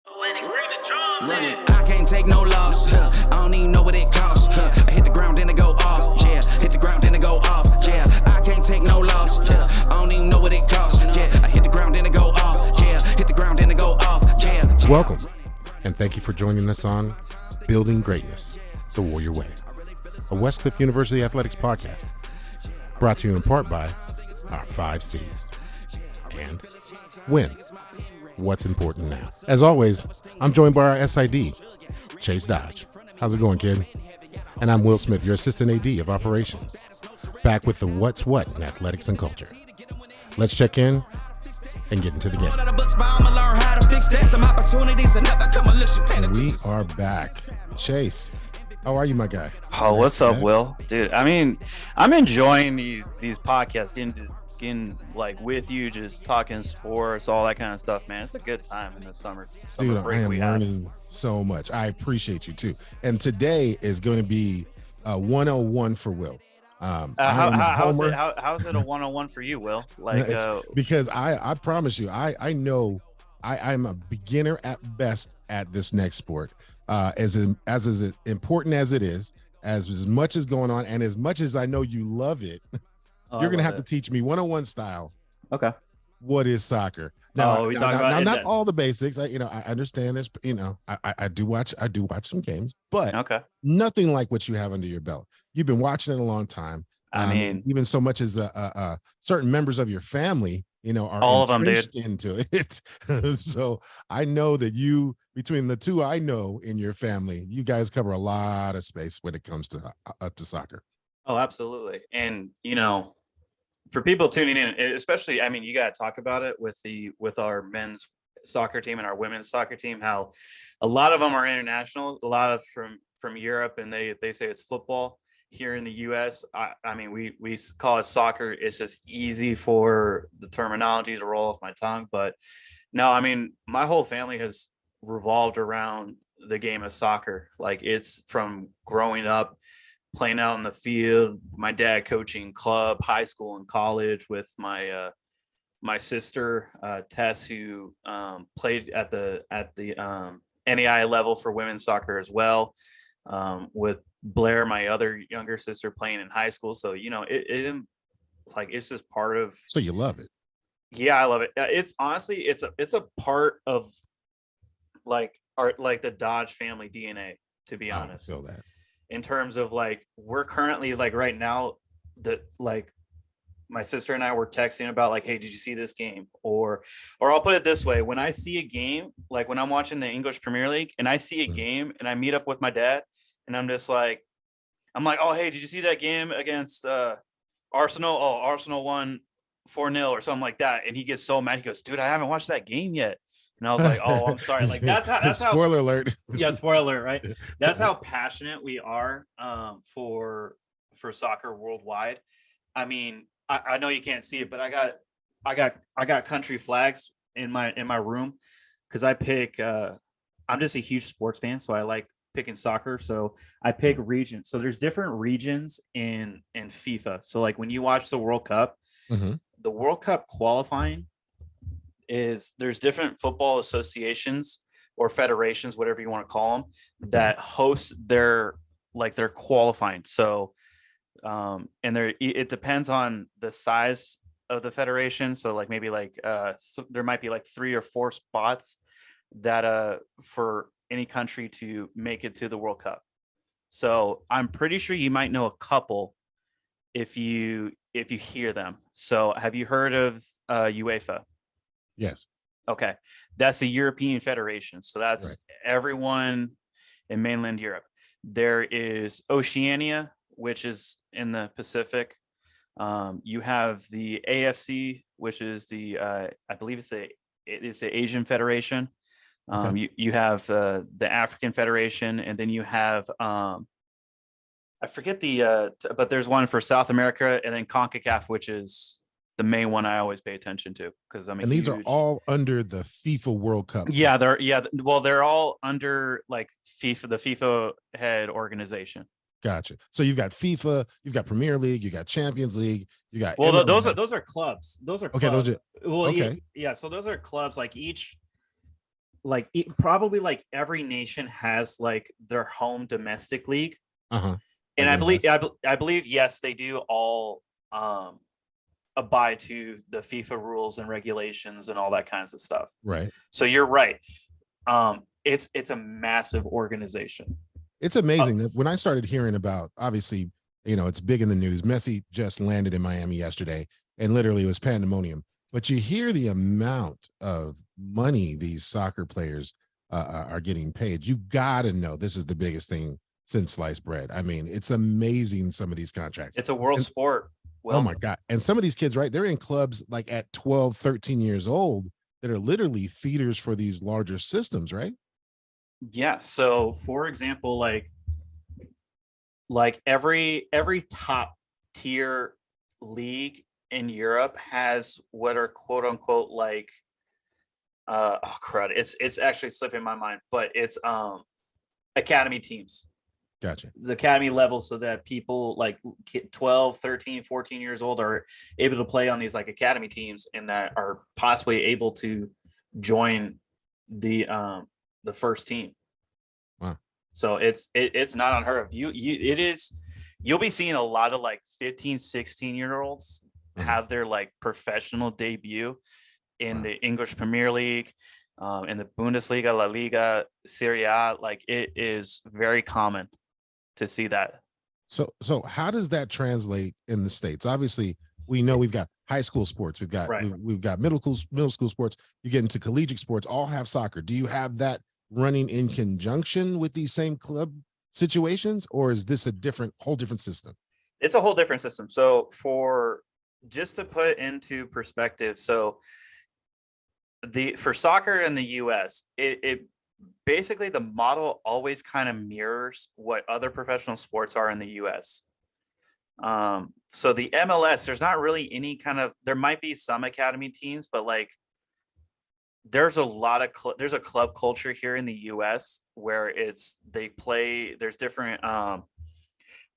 Run it. I can't take no loss. I don't even know what it costs. I hit the ground, then it go off. Yeah, hit the ground, then it go off. Yeah, I can't take no loss. I don't even know what it costs. Yeah, I hit the ground, then it go off. Yeah, hit the ground, then it go off. Yeah. Welcome, and thank you for joining us on Building Greatness, the Warrior Way, a Westcliff University athletics podcast, brought to you in part by our 5 C's. And win. What's important now? As always, I'm joined by our SID, Chase Dodge. How's it going, kid? And I'm Will Smith, your assistant AD of operations, back with the what's what in athletics and culture. Let's check in and get into the game. And we are back. Chase, how are you, my guy? Oh, what's up, Will? Dude, I mean, I'm enjoying these podcasts, getting like with you, just talking sports, all that kind of stuff, man. It's a good time in the summer. Dude, I am learning so much. I appreciate you too. And today is going to be 101 for Will. How's it a 101 for you, Will? Like, because I promise you, I know I'm a beginner at best at this next sport. As important as it is, as much as going on, and as much as I know you love it. You're going to have to teach me 101 style. Okay. What is soccer? Now, not all the basics. I understand this, I do watch some games, but nothing like what you have under your belt. You've been watching it a long time. I mean, even so much as certain members of your family, are all of them, dude, into it. So I know that between the two I know in your family, you guys cover a lot of space when it comes to soccer. Oh, absolutely. And, for people tuning in, especially, I mean, you got to talk about it with our men's soccer team and our women's soccer team, how a lot of them are international, a lot of from Europe, and they say it's football. Here in the US, I mean, we call it soccer. It's just easy for the terminology to roll off my tongue. But no, I mean, my whole family has revolved around the game of soccer. Like, it's from growing up, playing out in the field, my dad coaching club, high school and college with my sister Tess, who played at the NAI level for women's soccer as well, with Blair, my other younger sister, playing in high school. So it's just part of. So you love it? Yeah, I love it. It's honestly it's a part of the Dodge family DNA, to be honest. I feel that. In terms of we're currently right now that my sister and I were texting about hey, did you see this game? Or I'll put it this way. When I see a game, when I'm watching the English Premier League and I see a game and I meet up with my dad and I'm just oh, hey, did you see that game against Arsenal? Oh, Arsenal won 4-0 or something like that. And he gets so mad. He goes, dude, I haven't watched that game yet. And I was like, oh, I'm sorry. That's how spoiler alert. Yeah, spoiler alert, right? That's how passionate we are for soccer worldwide. I mean, I know you can't see it, but I got country flags in my room because I pick I'm just a huge sports fan, so I like picking soccer. So I pick regions. So there's different regions in FIFA. So when you watch the World Cup, the World Cup qualifying there's different football associations or federations, whatever you want to call them, that host their qualifying. So it depends on the size of the federation. So maybe there might be 3 or 4 spots that for any country to make it to the World Cup. So I'm pretty sure you might know a couple if you hear them. So have you heard of UEFA? Yes. Okay. That's a European federation. So that's everyone in mainland Europe. There is Oceania, which is in the Pacific. You have the AFC, which is I believe it's the Asian Federation. You have the African Federation, and then you have I forget but there's one for South America, and then CONCACAF, which is the main one I always pay attention to because I'm. And these are all under the FIFA World Cup. Yeah, they're all under FIFA, the FIFA head organization. Gotcha. So you've got FIFA, you've got Premier League, you got Champions League, you got. Well, those are clubs. Those are clubs. Okay. Those are So those are clubs. Each like probably like every nation has like their home domestic league. Uh-huh. And Like I believe, yes, they do all abide to the FIFA rules and regulations and all that kinds of stuff. right. So you're right. It's a massive organization. It's amazing that when I started hearing about, obviously, it's big in the news. Messi just landed in Miami yesterday, and literally it was pandemonium. But you hear the amount of money these soccer players are getting paid. You got to know this is the biggest thing since sliced bread. I mean, it's amazing, some of these contracts. It's a world sport. Well, oh my God. And some of these kids, right, they're in clubs like at 12, 13 years old that are literally feeders for these larger systems, right? Yeah. So for example, like every top tier league in Europe has what are quote unquote like oh crud. It's actually slipping my mind, but it's academy teams. Gotcha. The academy level, so that people like 12, 13, 14 years old are able to play on these like academy teams and that are possibly able to join the first team. Wow. So it's not unheard of. You'll be seeing a lot of like 15, 16-year-olds have their like professional debut in the English Premier League, in the Bundesliga, La Liga, Serie A. Like it is very common to see that. So how does that translate in the States? Obviously, we know we've got high school sports, we've got we've got middle school sports. You get into collegiate sports, all have soccer. Do you have that running in conjunction with these same club situations, or is this a whole different system? It's a whole different system. So for just to put into perspective, so for soccer in the US, it basically the model always kind of mirrors what other professional sports are in the US. So the MLS, there's not really any there might be some academy teams, but like there's a lot of there's a club culture here in the US where there's different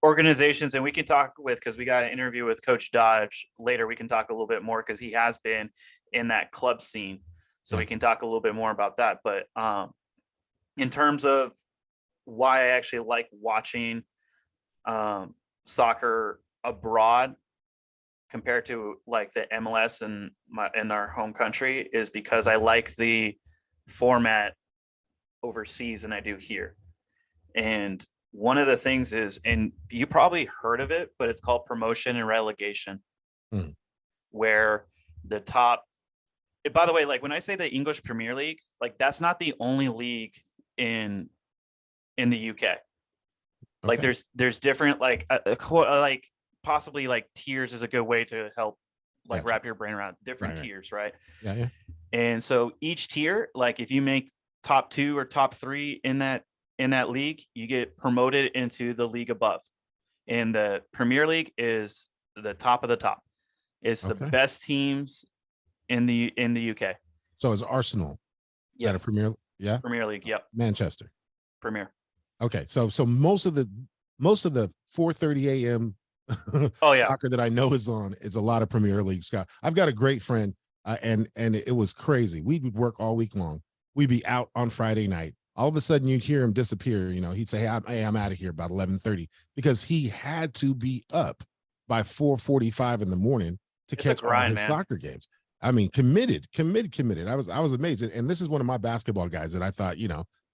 organizations, and we can talk because we got an interview with Coach Dodge later. We can talk a little bit more because he has been in that club scene. So we can talk a little bit more about that. But in terms of why I actually like watching soccer abroad compared to like the MLS in our home country is because I like the format overseas than I do here. And one of the things is, and you probably heard of it, but it's called promotion and relegation, where the top, by the way, like when I say the English Premier League, like that's not the only league in the UK. Like there's different like possibly like tiers is a good way to help like wrap your brain around different tiers, right? Yeah. And so each tier, like if you make top 2 or top 3 in that league, you get promoted into the league above. And the Premier League is the top of the top. It's the best teams in the UK. So is Arsenal at a Premier? Yeah. Premier League. Yep. Manchester. Premier. Okay. So most of the 4:30 a.m. soccer that I know is on, it's a lot of Premier League. Scott, I've got a great friend, and it was crazy. We would work all week long. We'd be out on Friday night. All of a sudden, you'd hear him disappear. He'd say, "Hey, I'm out of here about 11:30," because he had to be up by 4:45 in the morning to catch all his soccer games. I mean, committed. I was amazed. And this is one of my basketball guys that I thought,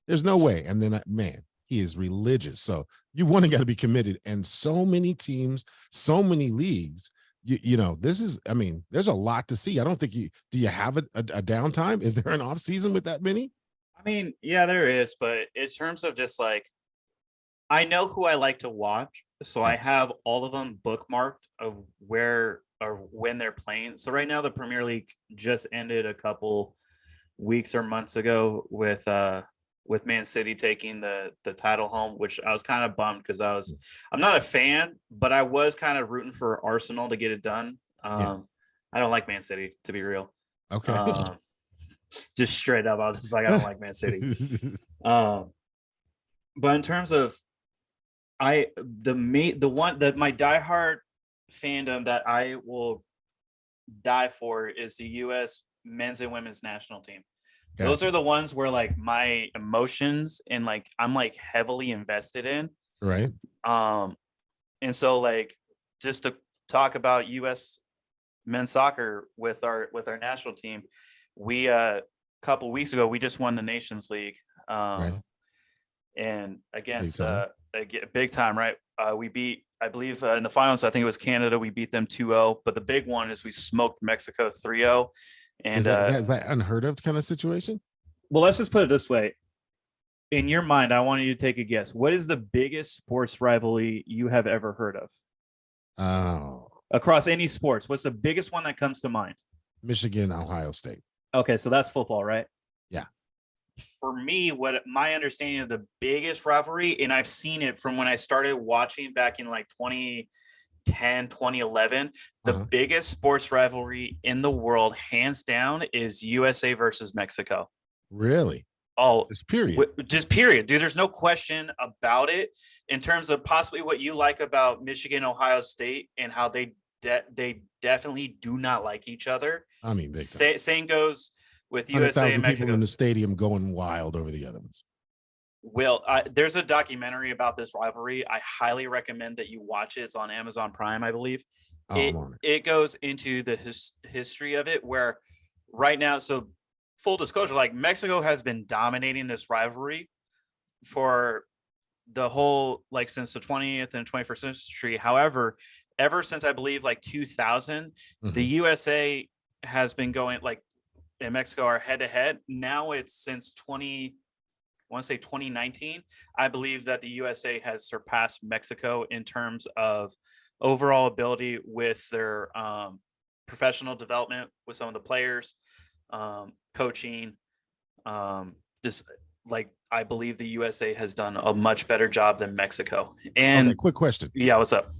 there's no way. And then, man, he is religious. So you got to be committed. And so many teams, so many leagues, this is, I mean, there's a lot to see. I don't think do you have a downtime? Is there an off season with that many? I mean, yeah, there is. But in terms of just like, I know who I like to watch. So I have all of them bookmarked of where or when they're playing. So right now the Premier League just ended a couple weeks or months ago with Man City taking the title home, which I was kind of bummed because I'm not a fan, but I was kind of rooting for Arsenal to get it done. I don't like Man City, to be real. Okay. Just straight up, I was just like, I don't like Man City. But in terms of my diehard fandom that I will die for is the U.S. men's and women's national team. Those Gotcha. are the ones where like my emotions and like I'm like heavily invested in. Right. Um, and so like just to talk about U.S. men's soccer with our national team, we couple weeks ago we just won the Nations League. Right. And Big against time. big time, right? We beat, I believe, in the finals, I think it was Canada. We beat them 2-0. But the big one is we smoked Mexico 3-0. And Is that unheard of kind of situation? well, let's just put it this way. In your mind, I want you to take a guess. What is the biggest sports rivalry you have ever heard of Oh, across any sports? What's the biggest one that comes to mind? Michigan, Ohio State. Okay, so that's football, right? Yeah. For me, what my understanding of the biggest rivalry, and I've seen it from when I started watching back in like 2010, 2011, the biggest sports rivalry in the world, hands down, is USA versus Mexico. Really? Oh, It's period. Just period, dude. There's no question about it. In terms of possibly what you like about Michigan, Ohio State, and how they definitely do not like each other. I mean, big time. Same goes with 100,000 USA and Mexico. people in the stadium going wild over the other ones. Well, there's a documentary about this rivalry. I highly recommend that you watch it. It's on Amazon Prime, I believe. It goes into the history of it, where right now, so full disclosure, like Mexico has been dominating this rivalry for the whole, like since the 20th and 21st century. However, ever since I believe like 2000, the USA has been going like, and Mexico are head to head. Now it's since 2019, I believe that the USA has surpassed Mexico in terms of overall ability with their professional development with some of the players, coaching. Just like I believe the USA has done a much better job than Mexico. And okay, quick question. Yeah, what's up?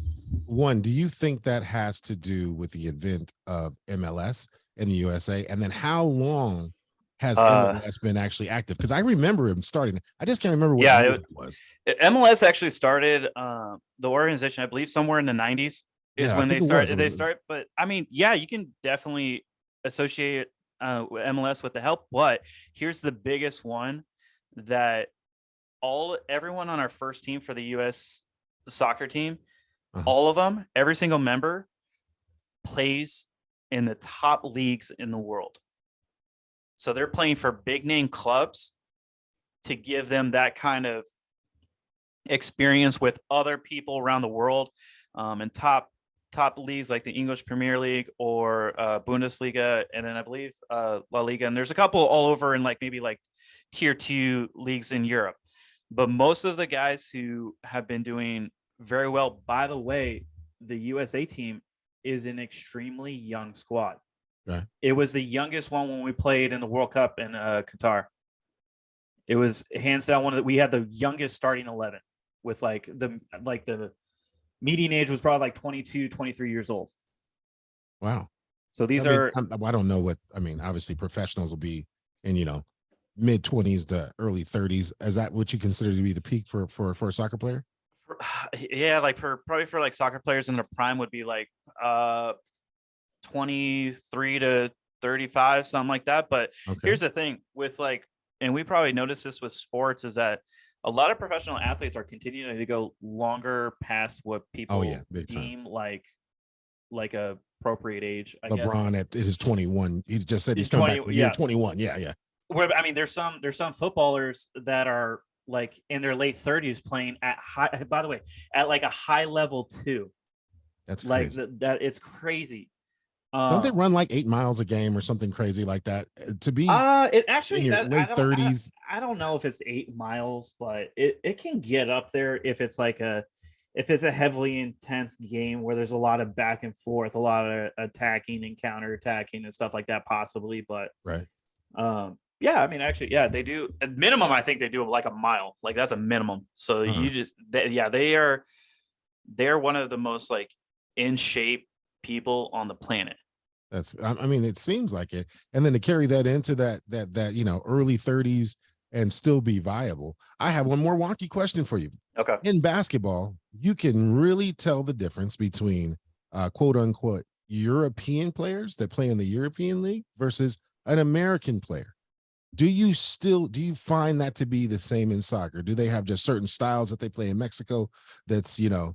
One, do you think that has to do with the advent of MLS in the USA? And then how long has MLS been actually active? Because I remember him starting. I just can't remember what year it was. MLS actually started the organization, I believe, somewhere in the 90s is when they started. But I mean, yeah, you can definitely associate MLS with the help. But here's the biggest one, that everyone on our first team for the US soccer team, all of them, every single member plays in the top leagues in the world. So they're playing for big name clubs to give them that kind of experience with other people around the world, and top leagues like the English Premier League or Bundesliga, and then I believe La Liga. And there's a couple all over in like maybe like tier 2 leagues in Europe. But most of the guys who have been doing very well, by the way, the USA team is an extremely young squad. Right. It was the youngest one when we played in the World Cup in Qatar. It was hands down we had the youngest starting 11 with like the median age was probably like 22, 23 years old. Wow. So these I don't know what, obviously professionals will be in, mid 20s to early 30s. Is that what you consider to be the peak for a soccer player? Yeah, like probably for like soccer players in their prime would be like 23 to 35, something like that. But here's the thing with like, and we probably noticed this with sports, is that a lot of professional athletes are continuing to go longer past what people deem like a appropriate age. LeBron at his 21, he just said he's 20, back year 21. Yeah. Where there's some footballers that are like in their late 30s playing at like a high level too. That's crazy. Like that it's crazy. Don't they run like 8 miles a game or something crazy like that? To be it actually in your late 30s. I don't know if it's 8 miles, but it can get up there if it's a heavily intense game where there's a lot of back and forth, a lot of attacking and counterattacking and stuff like that, possibly. But right. They do at minimum. I think they do like a mile. Like that's a minimum. So they're one of the most like in shape people on the planet. It seems like it. And then to carry that into that early 30s and still be viable. I have one more wonky question for you. Okay. In basketball, you can really tell the difference between quote unquote European players that play in the European League versus an American player. Do you find that to be the same in soccer? Do they have just certain styles that they play in Mexico that's, you know,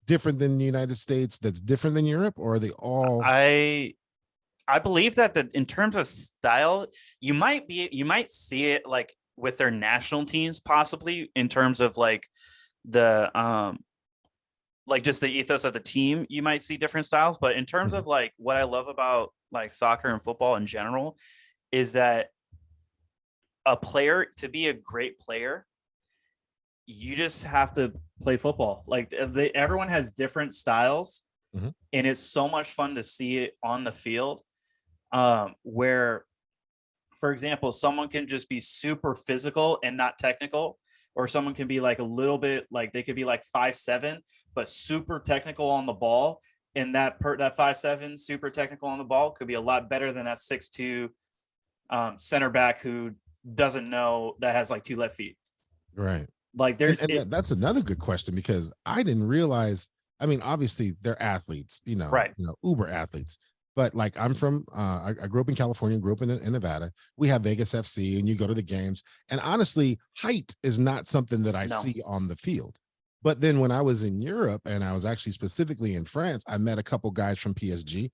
different than the United States, that's different than Europe, or are they all I believe that in terms of style, you might see it like with their national teams, possibly in terms of like the like just the ethos of the team, you might see different styles. But in terms Mhm, of like what I love about like soccer and football in general is that a player, to be a great player, you just have to play football. Like everyone has different styles, mhm. and it's so much fun to see it on the field. Where, for example, someone can just be super physical and not technical, or someone can be like a little bit like they could be like 5'7", but super technical on the ball. And that 5'7" super technical on the ball could be a lot better than that 6'2" center back who doesn't know that has like two left feet. Right. Like And there's it, that's another good question because I didn't realize. I mean, obviously they're athletes, right. uber athletes. But like I'm from, I grew up in California, grew up in Nevada. We have Vegas FC, and you go to the games. And honestly, height is not something that I No. see on the field. But then when I was in Europe, and I was actually specifically in France, I met a couple guys from PSG,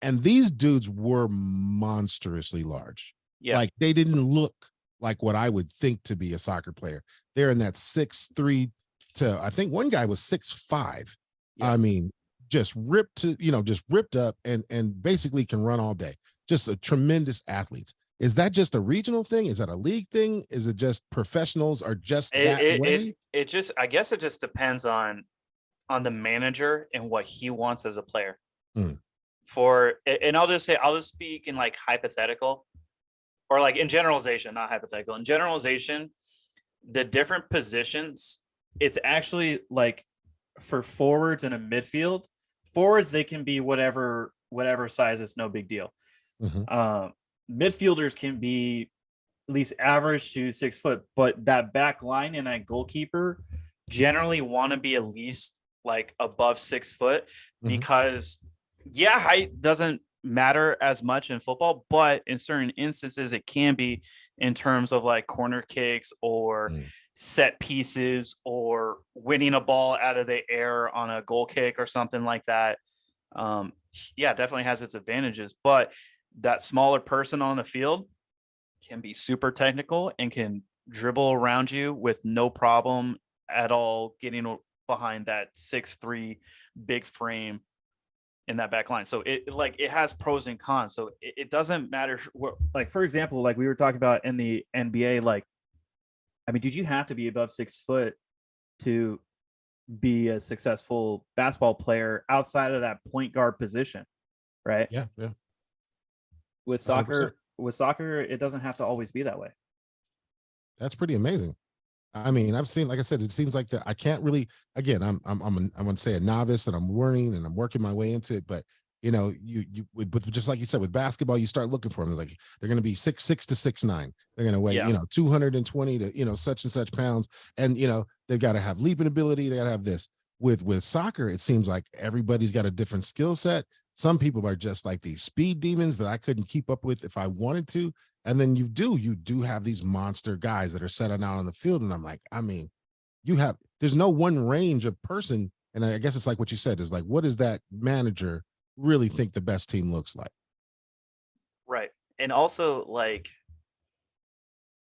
and these dudes were monstrously large. Yeah. Like they didn't look like what I would think to be a soccer player. They're in that 6'3" to, I think one guy was 6'5". I Yes. mean, just ripped to, just ripped up and basically can run all day. Just a tremendous athletes. Is that just a regional thing? Is that a league thing? Is it just professionals are just that way? It just, I guess it just depends on the manager and what he wants as a player. Mm, And I'll just speak in like hypothetical, or like in generalization, not hypothetical. In generalization, the different positions, it's actually like for forwards and a midfield. Forwards, they can be whatever size, it's no big deal. mhm, Midfielders can be at least average to 6 foot, but that back line and that goalkeeper generally want to be at least like above 6 foot, mhm, because yeah, height doesn't matter as much in football, but in certain instances it can be, in terms of like corner kicks or mm. set pieces or winning a ball out of the air on a goal kick or something like that. Um, yeah, definitely has its advantages, but that smaller person on the field can be super technical and can dribble around you with no problem at all, getting behind that 6'3" big frame in that back line. So it has pros and cons. So it doesn't matter what, like, for example, like we were talking about in the NBA, like, I mean, did you have to be above 6 foot to be a successful basketball player outside of that point guard position, right? Yeah, yeah, With 100%. soccer, it doesn't have to always be that way. That's pretty amazing. I mean, I've seen, like I said, it seems like that I can't really. Again, I'm going to say a novice, and I'm learning and I'm working my way into it. But with just like you said with basketball, you start looking for them. It's like they're going to be 6'6" to 6'9". They're going to weigh Yeah. 220 to such and such pounds, and they've got to have leaping ability. They got to have this. With soccer, it seems like everybody's got a different skill set. Some people are just like these speed demons that I couldn't keep up with if I wanted to. And then you do have these monster guys that are setting out on the field. And I'm like, I mean, there's no one range of person. And I guess it's like what you said is like, what does that manager really think the best team looks like? Right. And also, like,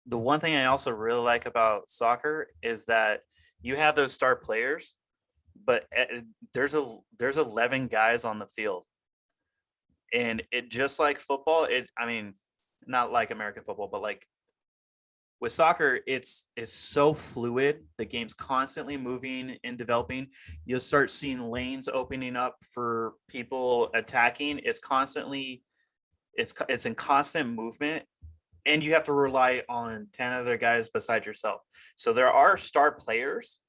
the one thing I also really like about soccer is that you have those star players, but there's 11 guys on the field. And it, just like football, I mean, not like American football, but like with soccer, it's so fluid. The game's constantly moving and developing. You'll start seeing lanes opening up for people attacking. It's in constant movement, and you have to rely on 10 other guys besides yourself. So there are star players,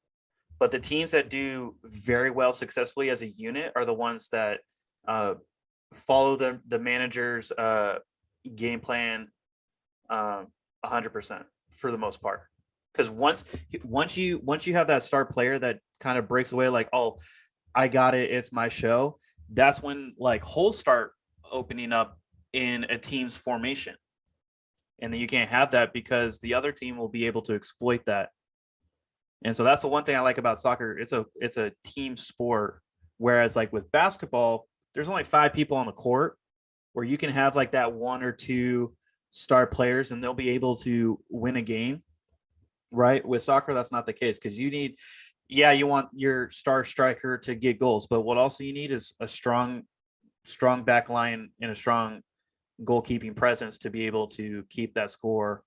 but the teams that do very well successfully as a unit are the ones that follow the manager's game plan 100% for the most part. Because once you have that star player that kind of breaks away, like, oh, I got it, it's my show. That's when like holes start opening up in a team's formation. And then you can't have that because the other team will be able to exploit that. And so that's the one thing I like about soccer. It's a team sport. Whereas like with basketball, there's only 5 people on the court, where you can have like that 1 or 2 star players and they'll be able to win a game. Right? With soccer, that's not the case, because you want your star striker to get goals, but what also you need is a strong back line and a strong goalkeeping presence to be able to keep that score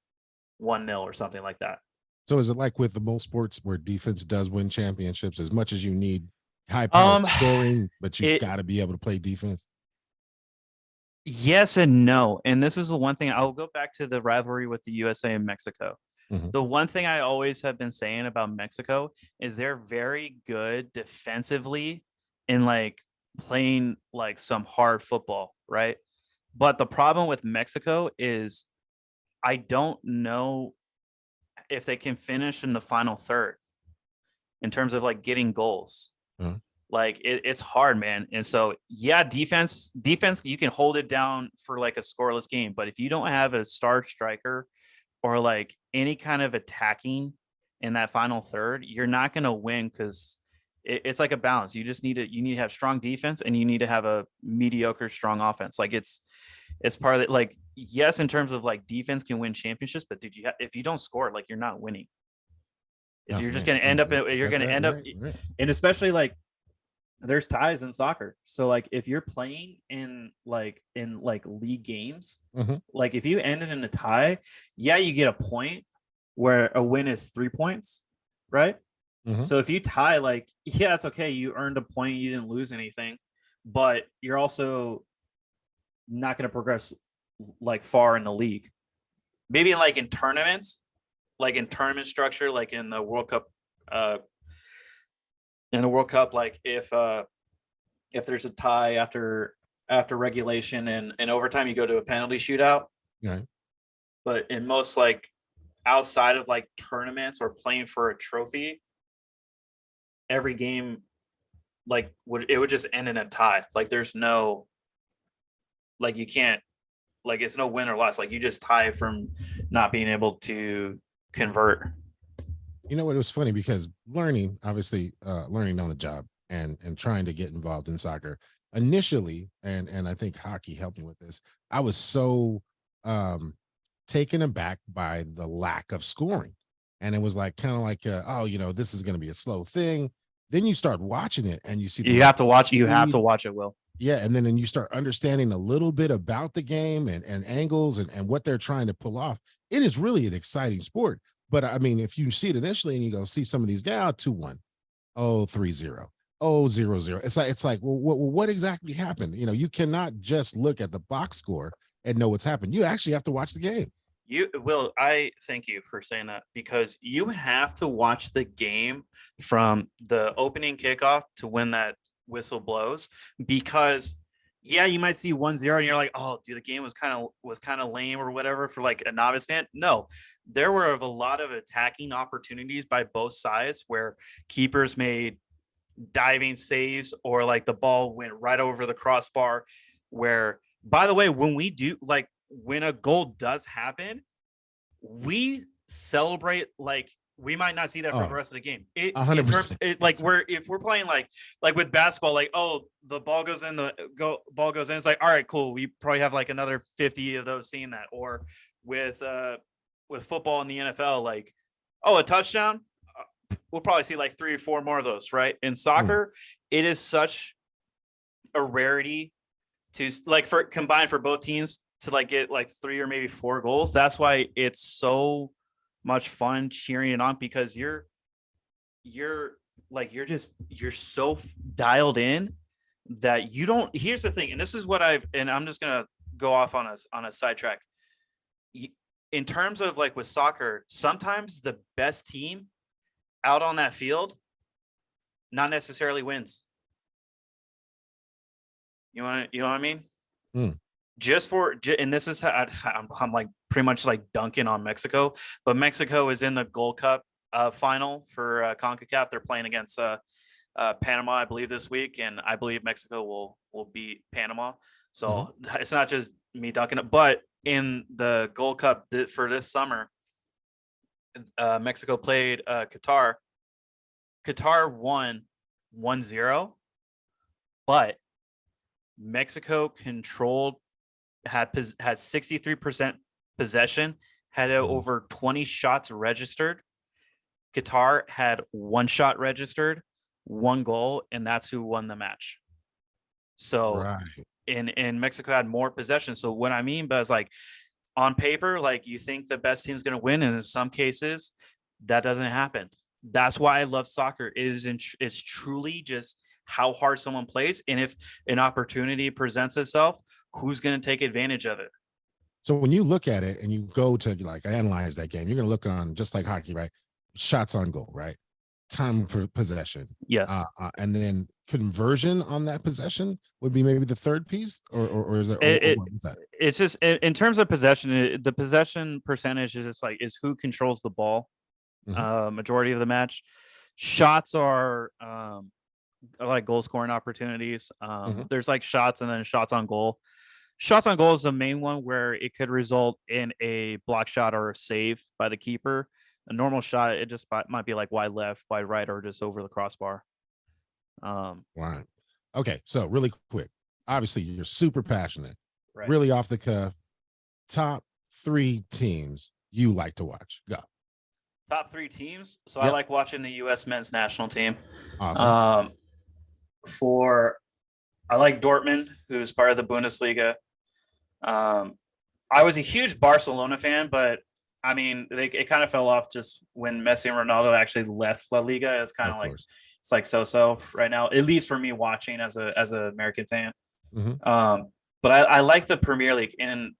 1-0 or something like that. So is it like with the most sports where defense does win championships as much as you need high-powered scoring, but you've got to be able to play defense? Yes and no. And this is the one thing, I'll go back to the rivalry with the USA and Mexico. Mhm. The one thing I always have been saying about Mexico is they're very good defensively in like playing like some hard football, right? But the problem with Mexico is I don't know if they can finish in the final third in terms of like getting goals. Mhm. Like it's hard, man. And so yeah, defense, you can hold it down for like a scoreless game, but if you don't have a star striker or like any kind of attacking in that final third, you're not going to win, because it's like a balance. You need to have strong defense and you need to have a mediocre strong offense. Like it's part of it. Like, yes, in terms of like defense can win championships, but if you don't score, like you're not winning. Oh, You're just man. going to end up, you're going to end up, Right. and especially like there's ties in soccer. So like if you're playing in league games, Mhm. like if you ended in a tie, yeah, you get a point, where a win is 3 points, right? Mhm. So if you tie, like, yeah, it's okay. You earned a point. You didn't lose anything, but you're also not going to progress like far in the league. Maybe like in tournaments, like in tournament structure, like in the World Cup, like if there's a tie after regulation and overtime, you go to a penalty shootout. Right. But in most like outside of like tournaments or playing for a trophy, every game like would just end in a tie. Like there's no, like you can't, like it's no win or loss. Like you just tie from not being able to convert. You know what? It was funny because learning, obviously, learning on the job and trying to get involved in soccer initially, and I think hockey helped me with this. I was so taken aback by the lack of scoring, and it was like kind of like, oh, this is going to be a slow thing. Then you start watching it, and you see You have to watch it, Will. yeah, and then you start understanding a little bit about the game and angles and what they're trying to pull off. It is really an exciting sport. But I mean, if you see it initially and you go see some of these guys, 2-1, 3-0, 0-0. It's like, well, what exactly happened? You cannot just look at the box score and know what's happened. You actually have to watch the game. I thank you for saying that, because you have to watch the game from the opening kickoff to when that whistle blows, because yeah, you might see 1-0 and you're like, oh dude, the game was kind of lame or whatever for like a novice fan. No, there were a lot of attacking opportunities by both sides where keepers made diving saves, or like the ball went right over the crossbar, where, by the way, when a goal does happen, we celebrate like we might not see that for the rest of the game. 100%. Like if we're playing like with basketball, like, oh, the ball goes in, ball goes in. It's like, all right, cool. We probably have like another 50 of those seeing that. Or with football in the NFL, like, oh, a touchdown, we'll probably see like 3 or 4 more of those, right? In soccer, it is such a rarity to like combined for both teams to like get like 3 or maybe 4 goals. That's why it's so much fun cheering it on, because you're so dialed in that you don't. Here's the thing, and this is what I'm just gonna go off on a sidetrack. In terms of like with soccer, sometimes the best team out on that field not necessarily wins. You know what I mean? And this is how I'm like pretty much like dunking on Mexico, but Mexico is in the Gold Cup final for CONCACAF. They're playing against Panama, I believe, this week, and I believe Mexico will beat Panama. So it's not just me dunking it, but in the Gold Cup for this summer, Mexico played Qatar. Qatar won 1-0, but Mexico had 63% possession, had over 20 shots registered. Qatar had 1 shot registered, 1 goal, and that's who won the match. So, and Mexico had more possession. So what I mean by is like on paper, like you think the best team's going to win, and in some cases, that doesn't happen. That's why I love soccer. It's truly just how hard someone plays, and if an opportunity presents itself, who's going to take advantage of it. So when you look at it and you go to like analyze that game, you're going to look on just like hockey, right? Shots on goal, right? Time for possession. Yes. And then conversion on that possession would be maybe the third piece, or is it? What is that? It's just in terms of possession, the possession percentage is just like is who controls the ball, majority of the match. Shots are like goal scoring opportunities. There's like shots and then shots on goal. Shots on goal is the main one where it could result in a block shot or a save by the keeper. A normal shot, it just might be like wide left, wide right, or just over the crossbar. Right. Okay. So really quick, obviously you're super passionate, Right. Really off the cuff. Top 3 teams you like to watch. Go. Top 3 teams. So I like watching the U.S. men's national team. Awesome. I like Dortmund, who's part of the Bundesliga. I was a huge Barcelona fan, but I mean, it kind of fell off just when Messi and Ronaldo actually left La Liga. It's kind of like it's like so right now, at least for me watching as an American fan. But I like the Premier League, and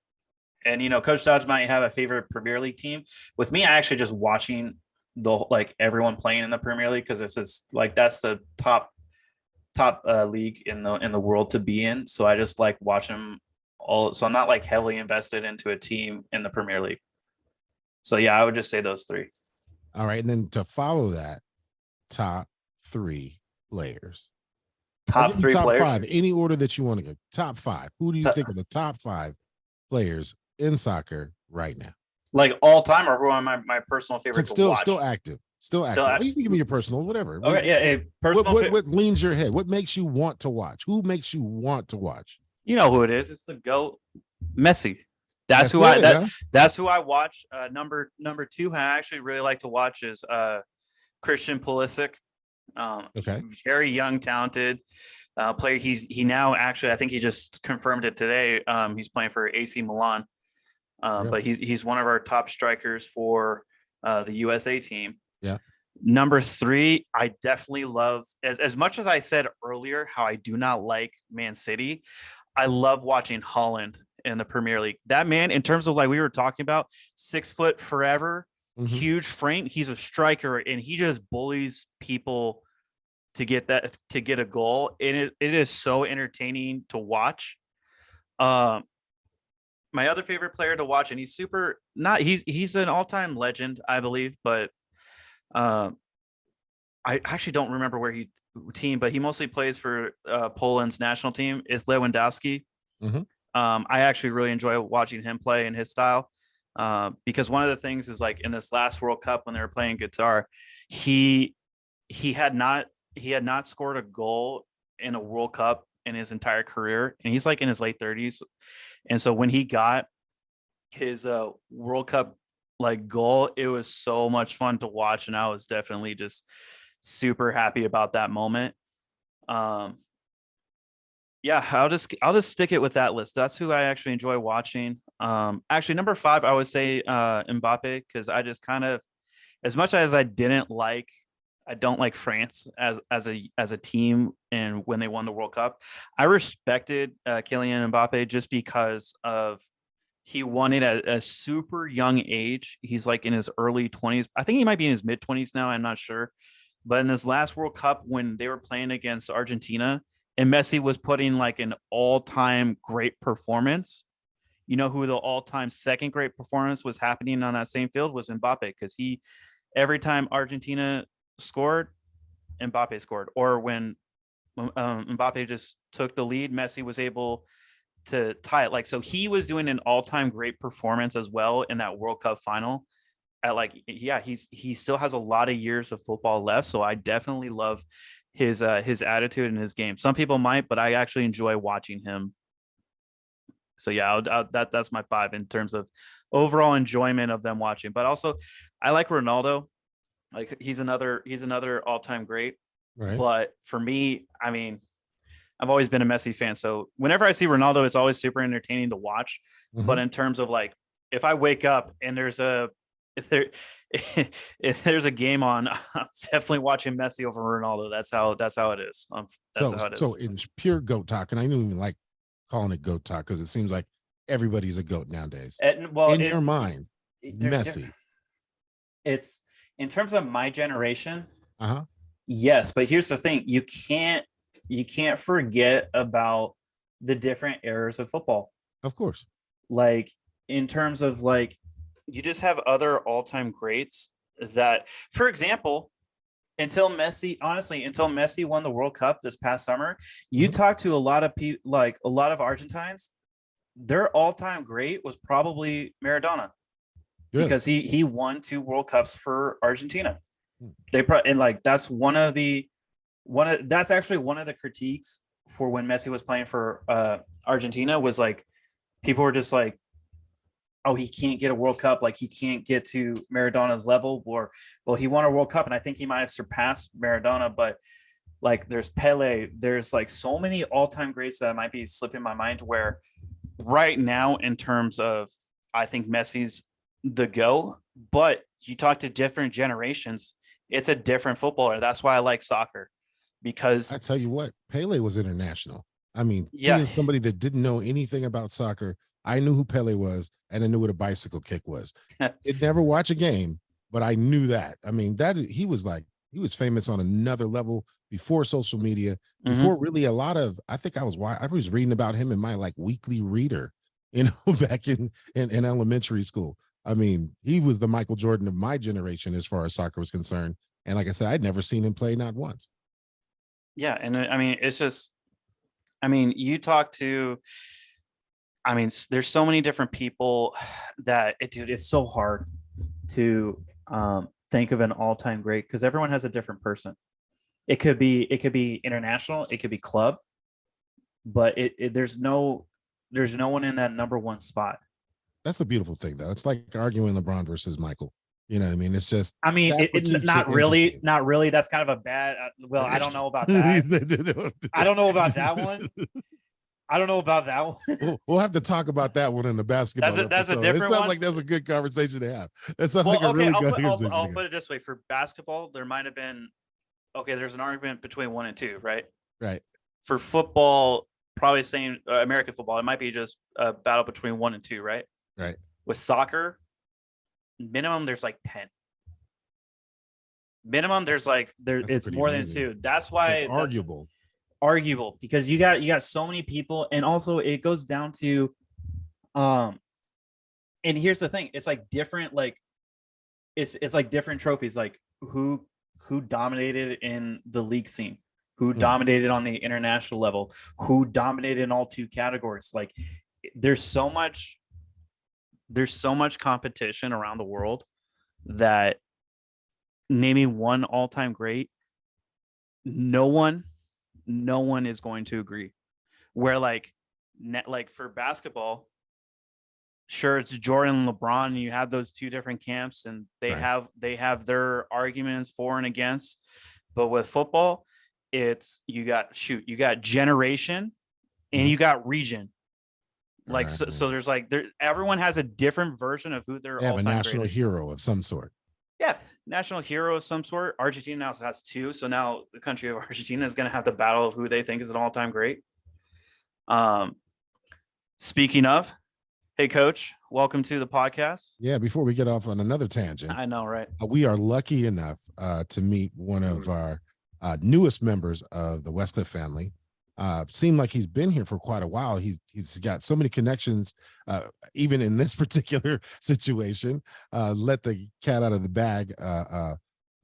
you know, Coach Dodge might have a favorite Premier League team. With me, I actually just watching everyone playing in the Premier League because it's just like that's the top league in the world to be in. So I just like watching them all. So I'm not like heavily invested into a team in the Premier League. So yeah, I would just say those 3. All right, and then to follow that, top 3 players. Top 3 top players. 5, any order that you want to go. Top 5. Who do you think are the top 5 players in soccer right now? Like all time, or who are my personal favorite? Still active. Still active. You can give me your personal, whatever. Okay, yeah. Personal. What leans your head? What makes you want to watch? Who makes you want to watch? You know who it is. It's the GOAT, Messi. That's who I watch. Number 2, I actually really like to watch is Christian Pulisic. Okay. Very young, talented player. He now actually, I think he just confirmed it today. He's playing for AC Milan. But he's one of our top strikers for the USA team. Yeah. Number 3, I definitely love, as much as I said earlier how I do not like Man City, I love watching Haaland in the Premier League. That man, in terms of like we were talking about, 6 foot forever, huge frame. He's a striker, and he just bullies people to get a goal. And it is so entertaining to watch. My other favorite player to watch, and he's an all-time legend, I believe, but I actually don't remember where but he mostly plays for Poland's national team, is Lewandowski. I actually really enjoy watching him play in his style because one of the things is like in this last World Cup when they were playing Qatar, he had not scored a goal in a World Cup in his entire career, and he's like in his late 30s. And so when he got his World Cup like goal, it was so much fun to watch, and I was definitely just super happy about that moment. Yeah, I'll just stick it with that list. That's who I actually enjoy watching. Actually, number 5, I would say Mbappe, because I just kind of, as much as I don't like France as a team, and when they won the World Cup, I respected Kylian Mbappe just because of he won it at a super young age. He's like in his early 20s. I think he might be in his mid 20s now. I'm not sure. But in this last World Cup, when they were playing against Argentina, and Messi was putting like an all-time great performance, you know who the all-time second great performance was happening on that same field was Mbappe, because every time Argentina scored, Mbappe scored. Or when Mbappe just took the lead, Messi was able to tie it. Like, so he was doing an all-time great performance as well in that World Cup final. At like, yeah, he still has a lot of years of football left. So I definitely love his attitude and his game. Some people might, but I actually enjoy watching him. So yeah, that's my 5 in terms of overall enjoyment of them watching. But also, I like Ronaldo. Like he's another all-time great. Right. But for me, I mean, I've always been a Messi fan. So whenever I see Ronaldo, it's always super entertaining to watch. Mhm. But in terms of like, if I wake up and if there's a game on, I'm definitely watching Messi over Ronaldo. That's how it is. That's how it is. So in pure GOAT talk, and I don't even like calling it GOAT talk because it seems like everybody's a GOAT nowadays. Well, in your mind, Messi. It's in terms of my generation. Uh-huh. Yes, but here's the thing: you can't forget about the different eras of football. Of course. Like in terms of like, you just have other all-time greats that, for example, until Messi won the World Cup this past summer, you talk to a lot of people, like a lot of Argentines, their all-time great was probably Maradona. Good. Because he won 2 World Cups for Argentina. And like that's that's actually one of the critiques for when Messi was playing for Argentina was like, people were just like, oh, he can't get a World Cup, like he can't get to Maradona's level, or well, he won a World Cup and I think he might have surpassed Maradona, but like there's Pele, there's like so many all-time greats that might be slipping my mind, where right now in terms of, I think Messi's the go, but you talk to different generations, it's a different footballer. That's why I like soccer, because I tell you what, Pele was international. I mean, yeah, he is somebody that didn't know anything about soccer. I knew who Pele was, and I knew what a bicycle kick was. I'd never watch a game, but I knew that. I mean, he was famous on another level before social media, before really a lot of, I think I was reading about him in my like weekly reader, back in elementary school. I mean, he was the Michael Jordan of my generation as far as soccer was concerned. And like I said, I'd never seen him play, not once. Yeah. And I mean, it's just, I mean, you talk to, I mean, there's so many different people that it's so hard to think of an all-time great, because everyone has a different person. It could be international, it could be club, but there's no one in that number one spot. That's a beautiful thing, though. It's like arguing LeBron versus Michael. You know what I mean? It's just, I mean, not really. That's kind of a bad, well, I don't know about that. I don't know about that one. We'll have to talk about that one in the basketball. That's a different one. It sounds like that's a good conversation to have. That sounds like a really good conversation. I'll put it this way: for basketball, there might have been, there's an argument between 1 and 2, right? Right. For football, probably saying American football, it might be just a battle between 1 and 2, right? Right. With soccer, minimum there's like 10. Minimum there's like it's more amazing than 2. That's why it's arguable, because you got so many people, and also it goes down to and here's the thing, it's like different, like it's like different trophies, like who dominated in the league scene, who dominated on the international level, who dominated in all 2 categories. Like there's so much competition around the world that naming one all-time great, no one is going to agree. Where like for basketball, sure, it's Jordan and LeBron, and you have those 2 different camps, and they have their arguments for and against. But with football, it's you got generation and you got region. Like so there's like everyone has a different version of who their all-time a national great is. hero of some sort. Yeah, national hero of some sort. Argentina now has 2, so now the country of Argentina is going to have the battle of who they think is an all-time great. Speaking of, hey coach, welcome to the podcast. Yeah, before we get off on another tangent, I know, right? We are lucky enough to meet one of our newest members of the Westcliff family. Seemed like he's been here for quite a while. He's got so many connections, even in this particular situation. Let the cat out of the bag.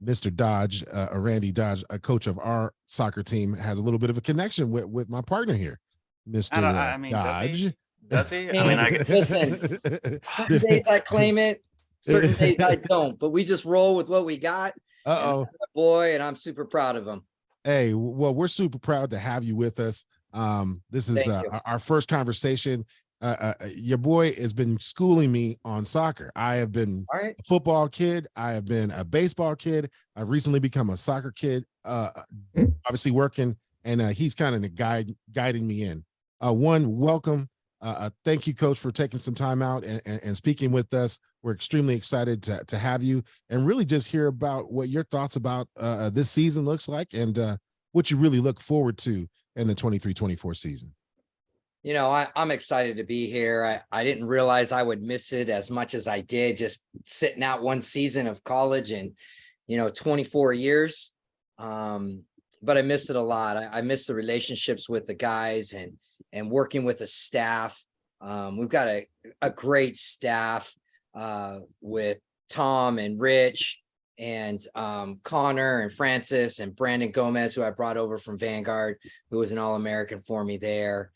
Mr. Dodge, Randy Dodge, a coach of our soccer team, has a little bit of a connection with my partner here, Mr. I mean, Dodge. Does he? I mean, Listen, certain days I claim it, certain days I don't, but we just roll with what we got. Uh-oh. Boy, and I'm super proud of him. Hey, well, we're super proud to have you with us. This is our first conversation. Your boy has been schooling me on soccer. I have been a football kid. I have been a baseball kid. I've recently become a soccer kid, obviously working, and he's kind of guiding me in. Welcome. Thank you, Coach, for taking some time out and speaking with us. We're extremely excited to have you and really just hear about what your thoughts about this season looks like and what you really look forward to in the 23-24 season. You know, I'm excited to be here. I didn't realize I would miss it as much as I did, just sitting out one season of college and, 24 years. But I missed it a lot. I missed the relationships with the guys and working with the staff. We've got a great staff with Tom and Rich and Connor and Francis and Brandon Gomez, who I brought over from Vanguard, who was an All-American for me there.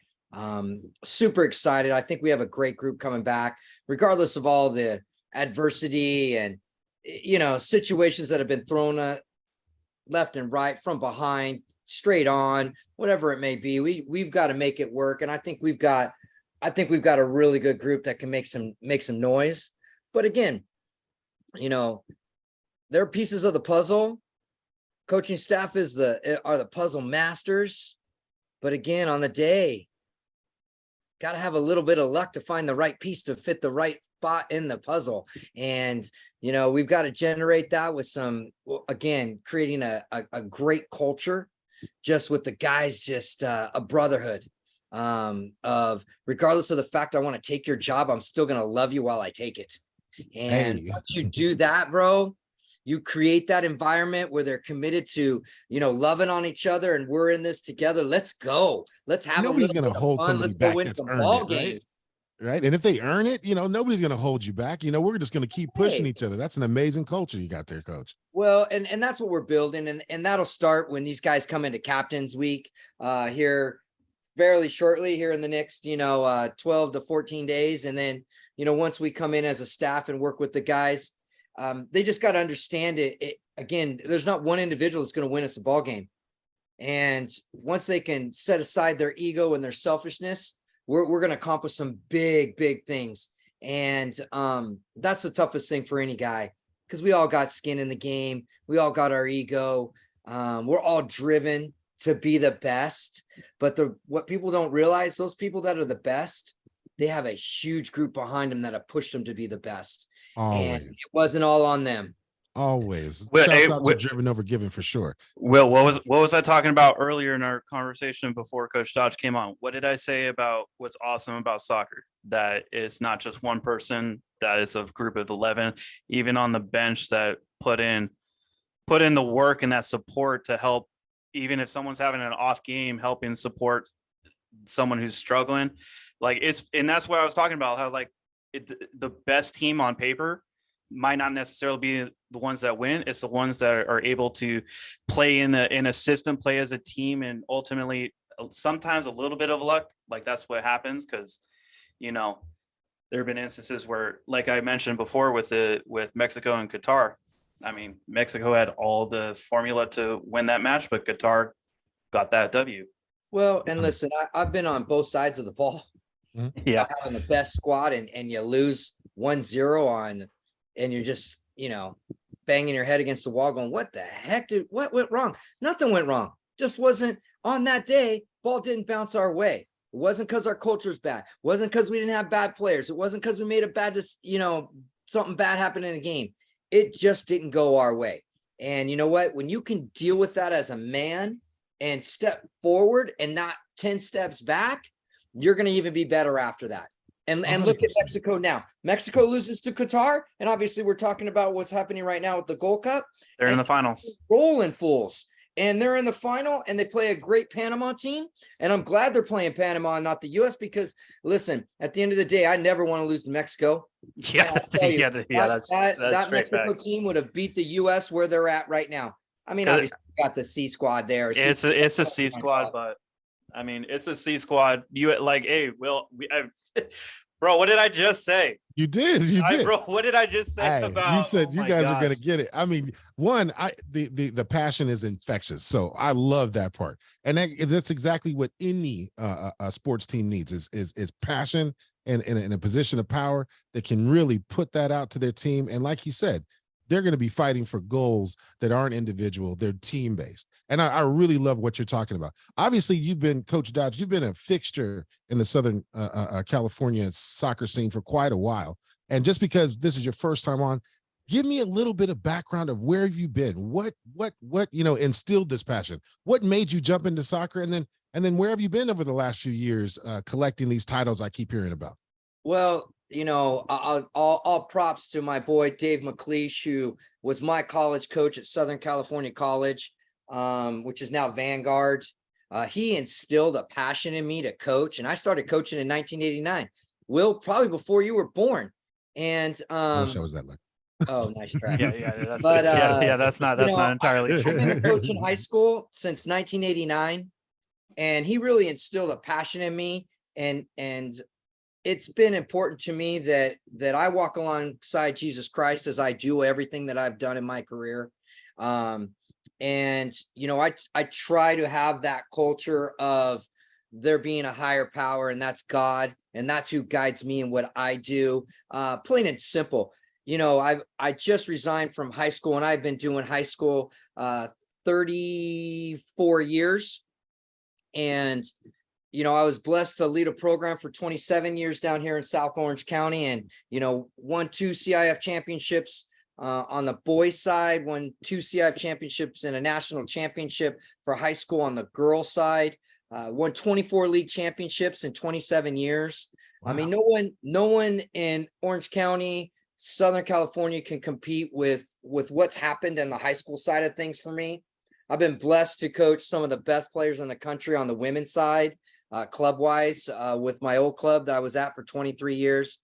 Super excited. I think we have a great group coming back, regardless of all the adversity and, situations that have been thrown left and right, from behind, straight on, whatever it may be. We've got to make it work. And I think we've got a really good group that can make some noise. But again, they're pieces of the puzzle. Coaching staff are the puzzle masters. But again, on the day, got to have a little bit of luck to find the right piece to fit the right spot in the puzzle. And, we've got to generate that with creating a great culture, just with the guys, just a brotherhood of, regardless of the fact I want to take your job, I'm still going to love you while I take it. And once you do that, bro, you create that environment where they're committed to, loving on each other, and we're in this together. Let's go. Let's have nobody's going to hold somebody back that's earned it, right? And if they earn it, nobody's going to hold you back. We're just going to keep pushing each other. That's an amazing culture you got there, Coach. Well, and that's what we're building. And that'll start when these guys come into Captain's Week here fairly shortly, here in the next, 12 to 14 days. And then, once we come in as a staff and work with the guys, they just got to understand it. Again, there's not one individual that's going to win us a ball game. And once they can set aside their ego and their selfishness, we're going to accomplish some big, big things. And that's the toughest thing for any guy, because we all got skin in the game. We all got our ego. We're all driven to be the best. But what people don't realize, those people that are the best, they have a huge group behind them that have pushed them to be the best. Always. And it wasn't all on them. Always. Well, Shouts out to Driven Over Given for sure. Will, what was I talking about earlier in our conversation before Coach Dodge came on? What did I say about what's awesome about soccer? That it's not just one person, that it's a group of 11, even on the bench, that put in the work and that support to help, even if someone's having an off game, helping support someone who's struggling. And that's what I was talking about, how the best team on paper might not necessarily be the ones that win. It's the ones that are able to play in a system, play as a team, and ultimately sometimes a little bit of luck. That's what happens, because there have been instances where, like I mentioned before with Mexico and Qatar. I mean, Mexico had all the formula to win that match, but Qatar got that W. Well, and listen, I've been on both sides of the ball. Yeah, having the best squad and you lose 1-0 on, and you're just, banging your head against the wall going, what the heck what went wrong? Nothing went wrong. Just wasn't on that day. Ball didn't bounce our way. It wasn't because our culture's bad. It wasn't because we didn't have bad players. It wasn't because we made a bad, something bad happen in a game. It just didn't go our way. And you know what? When you can deal with that as a man and step forward and not 10 steps back, you're going to even be better after that. And look at Mexico now. Mexico loses to Qatar, and obviously we're talking about what's happening right now with the Gold Cup. They're in the finals. Rolling fools. And they're in the final, and they play a great Panama team. And I'm glad they're playing Panama and not the U.S. because, listen, at the end of the day, I never want to lose to Mexico. Yeah, that's that Mexico team would have beat the U.S. where they're at right now. I mean, obviously, we got the C squad there. It's a C squad, but I mean, it's a C squad. You like, hey, bro, what did I just say? You did. Bro, what did I just say Hey, about? you said oh you my guys are gosh. gonna get it. I mean, the passion is infectious, so I love that part, and that's exactly what any sports team needs is passion and in a position of power that can really put that out to their team. And like he said, they're going to be fighting for goals that aren't individual, they're team based. And I really love what you're talking about. Obviously, you've been Coach Dodge, you've been a fixture in the Southern California soccer scene for quite a while. And just because this is your first time on, give me a little bit of background of where you've been. What instilled this passion? What made you jump into soccer? And then where have you been over the last few years collecting these titles I keep hearing about? Well, all props to my boy Dave McLeish, who was my college coach at Southern California College, which is now Vanguard. He instilled a passion in me to coach, and I started coaching in 1989. Will, probably before you were born. And I wish I was that lucky. oh, nice try. Yeah, that's But, that's not entirely I've true. been a coach in high school since 1989, and he really instilled a passion in me, and it's been important to me that I walk alongside Jesus Christ as I do everything that I've done in my career. And I try to have that culture of there being a higher power, and that's God, and that's who guides me in what I do. Plain and simple. I just resigned from high school, and I've been doing high school 34 years. And I was blessed to lead a program for 27 years down here in South Orange County, and won 2 CIF championships on the boys side, won 2 CIF championships and a national championship for high school on the girls side, won 24 league championships in 27 years. Wow. I mean, no one in Orange County, Southern California can compete with what's happened in the high school side of things for me. I've been blessed to coach some of the best players in the country on the women's side, club wise, with my old club that I was at for 23 years.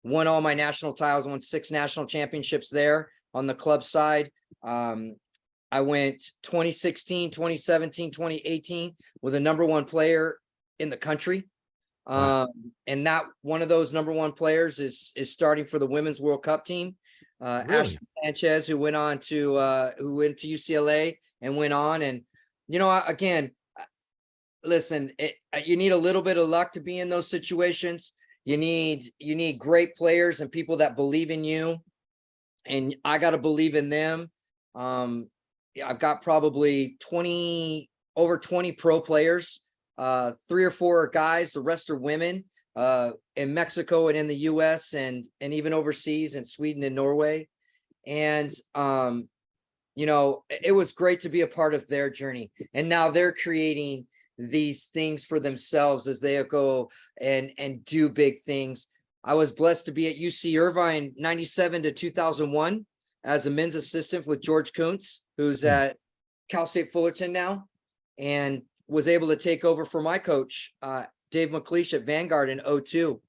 Won all my national titles, won 6 national championships there on the club side. I went 2016, 2017, 2018 with a #1 player in the country. Wow. And that one of those #1 players is starting for the Women's World Cup team. Really? Ashley Sanchez, who went to UCLA and went on. And, again, listen, you need a little bit of luck to be in those situations. You need great players and people that believe in you. And I got to believe in them. I've got probably over 20 pro players, 3 or 4 guys, the rest are women, in Mexico and in the US and even overseas in Sweden and Norway. And, it was great to be a part of their journey. And now they're creating these things for themselves as they go and do big things. I was blessed to be at UC Irvine 97 to 2001 as a men's assistant with George Kuntz, who's at Cal State Fullerton now, and was able to take over for my coach, Dave McLeish, at Vanguard in 2002.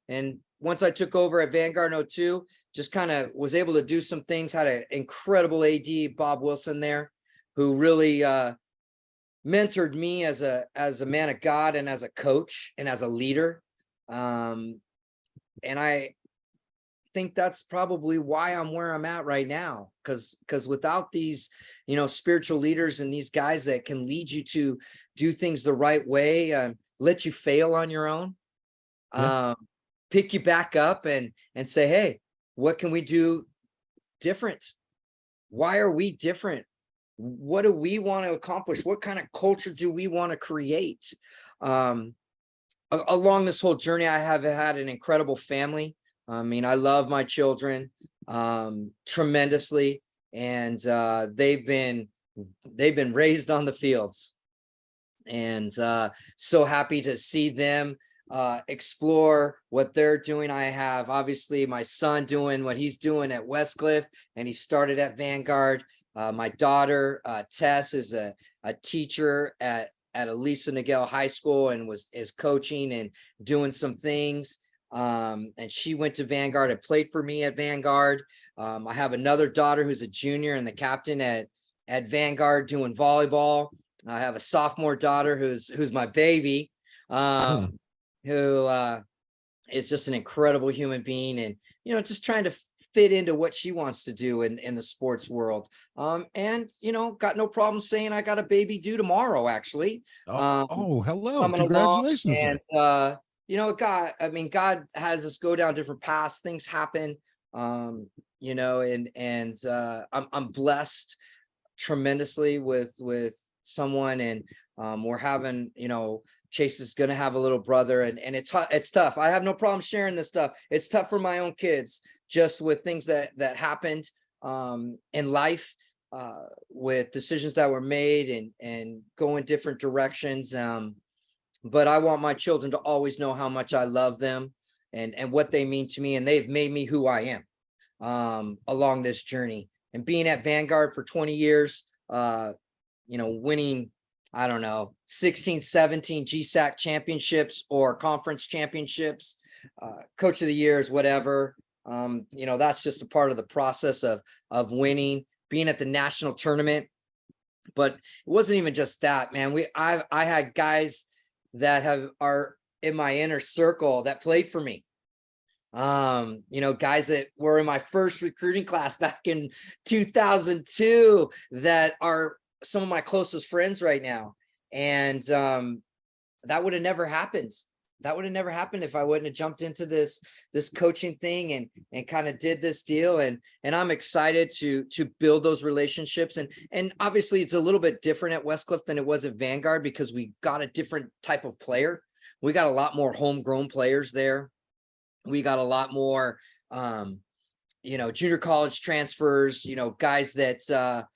And once I took over at Vanguard in 2002, just kind of was able to do some things, had an incredible AD, Bob Wilson there, who really mentored me as a man of God and as a coach and as a leader. And I think that's probably why I'm where I'm at right now. Because without these, spiritual leaders and these guys that can lead you to do things the right way, let you fail on your own, pick you back up and say, hey, what can we do different? Why are we different? What do we want to accomplish? What kind of culture do we want to create? Along this whole journey, I have had an incredible family. I mean, I love my children tremendously, and they've been raised on the fields, and so happy to see them explore what they're doing. I have obviously my son doing what he's doing at Westcliff, and he started at Vanguard. My daughter Tess is a teacher at Elisa Niguel High School and is coaching and doing some things. And she went to Vanguard and played for me at Vanguard. I have another daughter who's a junior and the captain at Vanguard doing volleyball. I have a sophomore daughter who's my baby, who is just an incredible human being, and just trying to fit into what she wants to do in the sports world. And got no problem saying I got a baby due tomorrow, actually. Hello. Coming along, Congratulations, and sir. God has us go down different paths. Things happen, and I'm blessed tremendously with someone, and we're having, Chase is going to have a little brother, and it's tough. I have no problem sharing this stuff. It's tough for my own kids, just with things that happened in life, with decisions that were made and going different directions. But I want my children to always know how much I love them and what they mean to me, and they've made me who I am along this journey. And being at Vanguard for 20 years, winning, I don't know, 16, 17 GSAC championships or conference championships, coach of the years, whatever. That's just a part of the process of winning, being at the national tournament. But it wasn't even just that, man. I had guys that are in my inner circle that played for me. Guys that were in my first recruiting class back in 2002 that are some of my closest friends right now. And that would have never happened. That would have never happened if I wouldn't have jumped into this coaching thing and kind of did this deal. And I'm excited to build those relationships. And obviously it's a little bit different at Westcliff than it was at Vanguard, because we got a different type of player. We got a lot more homegrown players there. We got a lot more, junior college transfers, guys that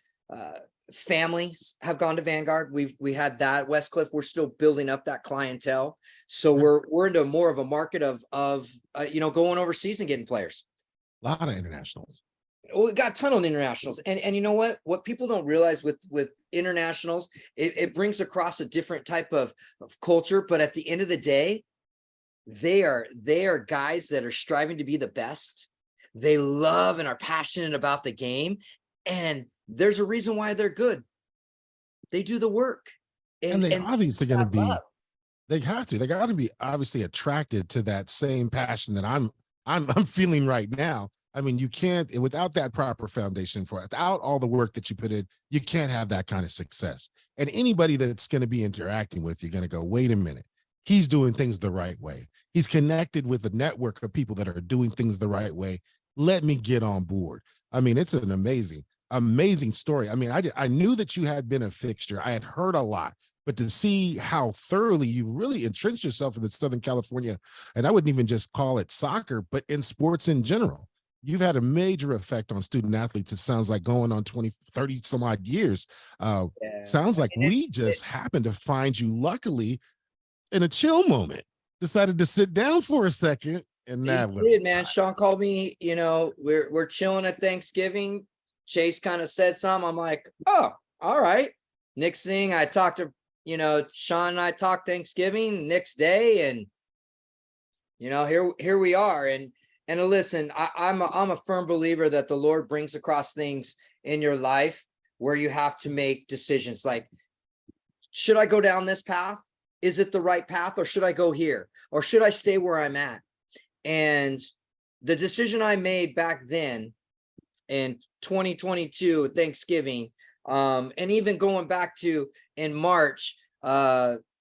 families have gone to Vanguard. We had that. Westcliff, we're still building up that clientele. So we're into more of a market of going overseas and getting players. A lot of internationals. We got a ton of internationals. And you know what people don't realize with internationals, it brings across a different type of culture. But at the end of the day, they are guys that are striving to be the best. They love and are passionate about the game. And there's a reason why they're good. They do the work. And they obviously going to be, they got to be obviously attracted to that same passion that I'm feeling right now. I mean, you can't, without that proper foundation without all the work that you put in, you can't have that kind of success. And anybody that's going to be interacting with, you're going to go, wait a minute. He's doing things the right way. He's connected with a network of people that are doing things the right way. Let me get on board. I mean, it's an amazing story. I mean, I knew that you had been a fixture. I had heard a lot, but to see how thoroughly you really entrenched yourself in the Southern California, and I wouldn't even just call it soccer, but in sports in general, you've had a major effect on student athletes. It sounds like going on 20, 30 some odd years. Sounds like we just happened to find you, luckily, in a chill moment, decided to sit down for a second. And that was it, man. Sean called me, we're chilling at Thanksgiving. Chase kind of said something. I'm like, oh, all right. Next thing I talked to, Sean and I talked Thanksgiving next day, and here we are. And listen, I'm a firm believer that the Lord brings across things in your life where you have to make decisions like, should I go down this path? Is it the right path, or should I go here, or should I stay where I'm at? And the decision I made back then in 2022 Thanksgiving, and even going back to in March,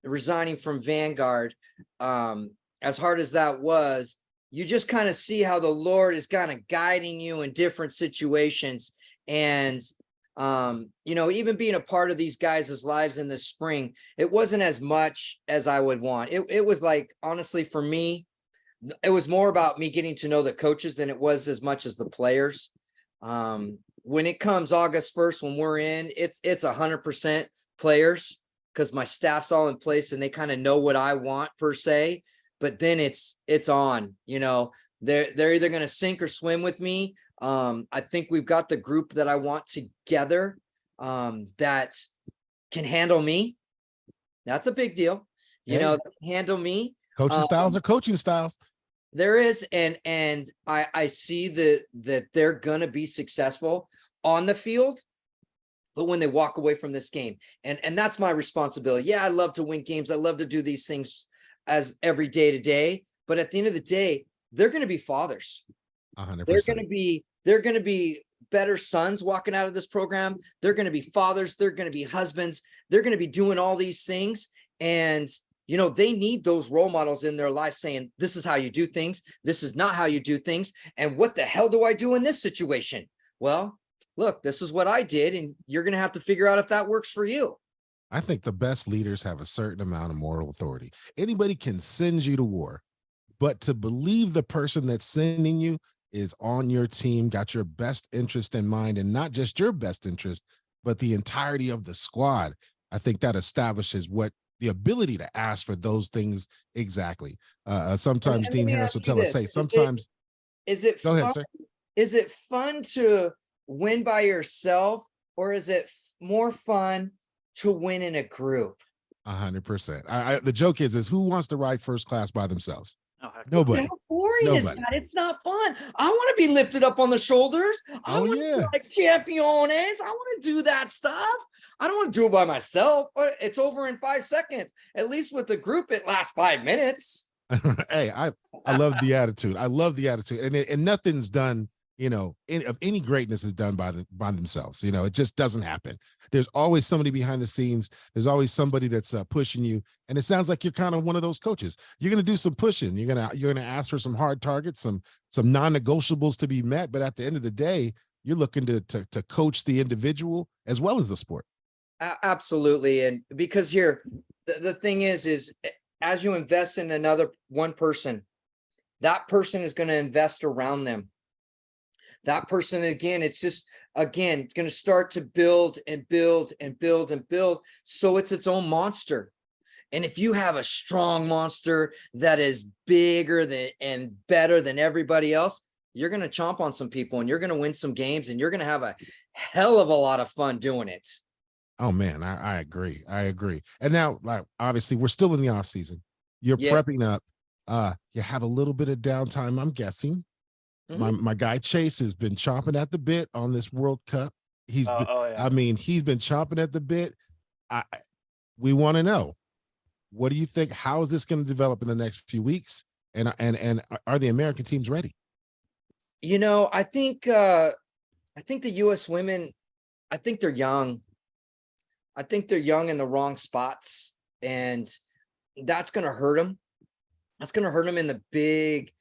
resigning from Vanguard, as hard as that was, you just kind of see how the Lord is kind of guiding you in different situations. And even being a part of these guys' lives in the spring, it wasn't as much as I would want. It was like, honestly, for me, it was more about me getting to know the coaches than it was as much as the players. When it comes August 1st, when we're in, it's 100% players, because my staff's all in place and they kind of know what I want per se. But then it's on, they're either going to sink or swim with me. I think we've got the group that I want together, that can handle me. That's a big deal. Handle me. Coaching styles are coaching styles. There is, and I see that they're going to be successful on the field. But when they walk away from this game, and that's my responsibility. Yeah, I love to win games. I love to do these things as every day to day. But at the end of the day, they're going to be fathers. 100%. They're going to be better sons walking out of this program. They're going to be fathers. They're going to be husbands. They're going to be doing all these things. And, you know, they need those role models in their life saying, this is how you do things. This is not how you do things. And what the hell do I do in this situation? Well, look, this is what I did. And you're going to have to figure out if that works for you. I think the best leaders have a certain amount of moral authority. Anybody can send you to war, but to believe the person that's sending you is on your team, got your best interest in mind, and not just your best interest, but the entirety of the squad. I think that establishes what the ability to ask for those things exactly. Sometimes Dean Harris will tell us, hey, sometimes. Is it go fun? ahead, sir. Is it fun to win by yourself, or is it more fun to win in a group? 100%. The joke is who wants to ride first class by themselves? Oh, heck no. Nobody. How boring is Nobody. that? It's not fun. I want to be lifted up on the shoulders. I want to be like championes. I want to do that stuff. I don't want to do it by myself. It's over in 5 seconds. At least with the group, it lasts 5 minutes. Hey, I love the attitude. I love the attitude, and nothing's done. You know, of any greatness is done by themselves. You know, it just doesn't happen. There's always somebody behind the scenes. There's always somebody that's pushing you. And it sounds like you're kind of one of those coaches. You're going to do some pushing. You're going to ask for some hard targets, some non-negotiables to be met. But at the end of the day, you're looking to coach the individual as well as the sport. Absolutely. And because here, the thing is as you invest in one person, that person is going to invest around them. That person, again, it's just, again, going to start to build and build and build and build. So it's its own monster. And if you have a strong monster that is bigger than and better than everybody else, you're going to chomp on some people and you're going to win some games and you're going to have a hell of a lot of fun doing it. Oh man, I agree. I agree. And now, like, obviously we're still in the off season. You're prepping up. You have a little bit of downtime, I'm guessing. Mm-hmm. My guy Chase has been chomping at the bit on this World Cup. He's been chomping at the bit. We want to know, what do you think? How is this going to develop in the next few weeks? And are the American teams ready? You know, I think the U.S. women, I think they're young. I think they're young in the wrong spots, and that's going to hurt them. That's going to hurt them in the big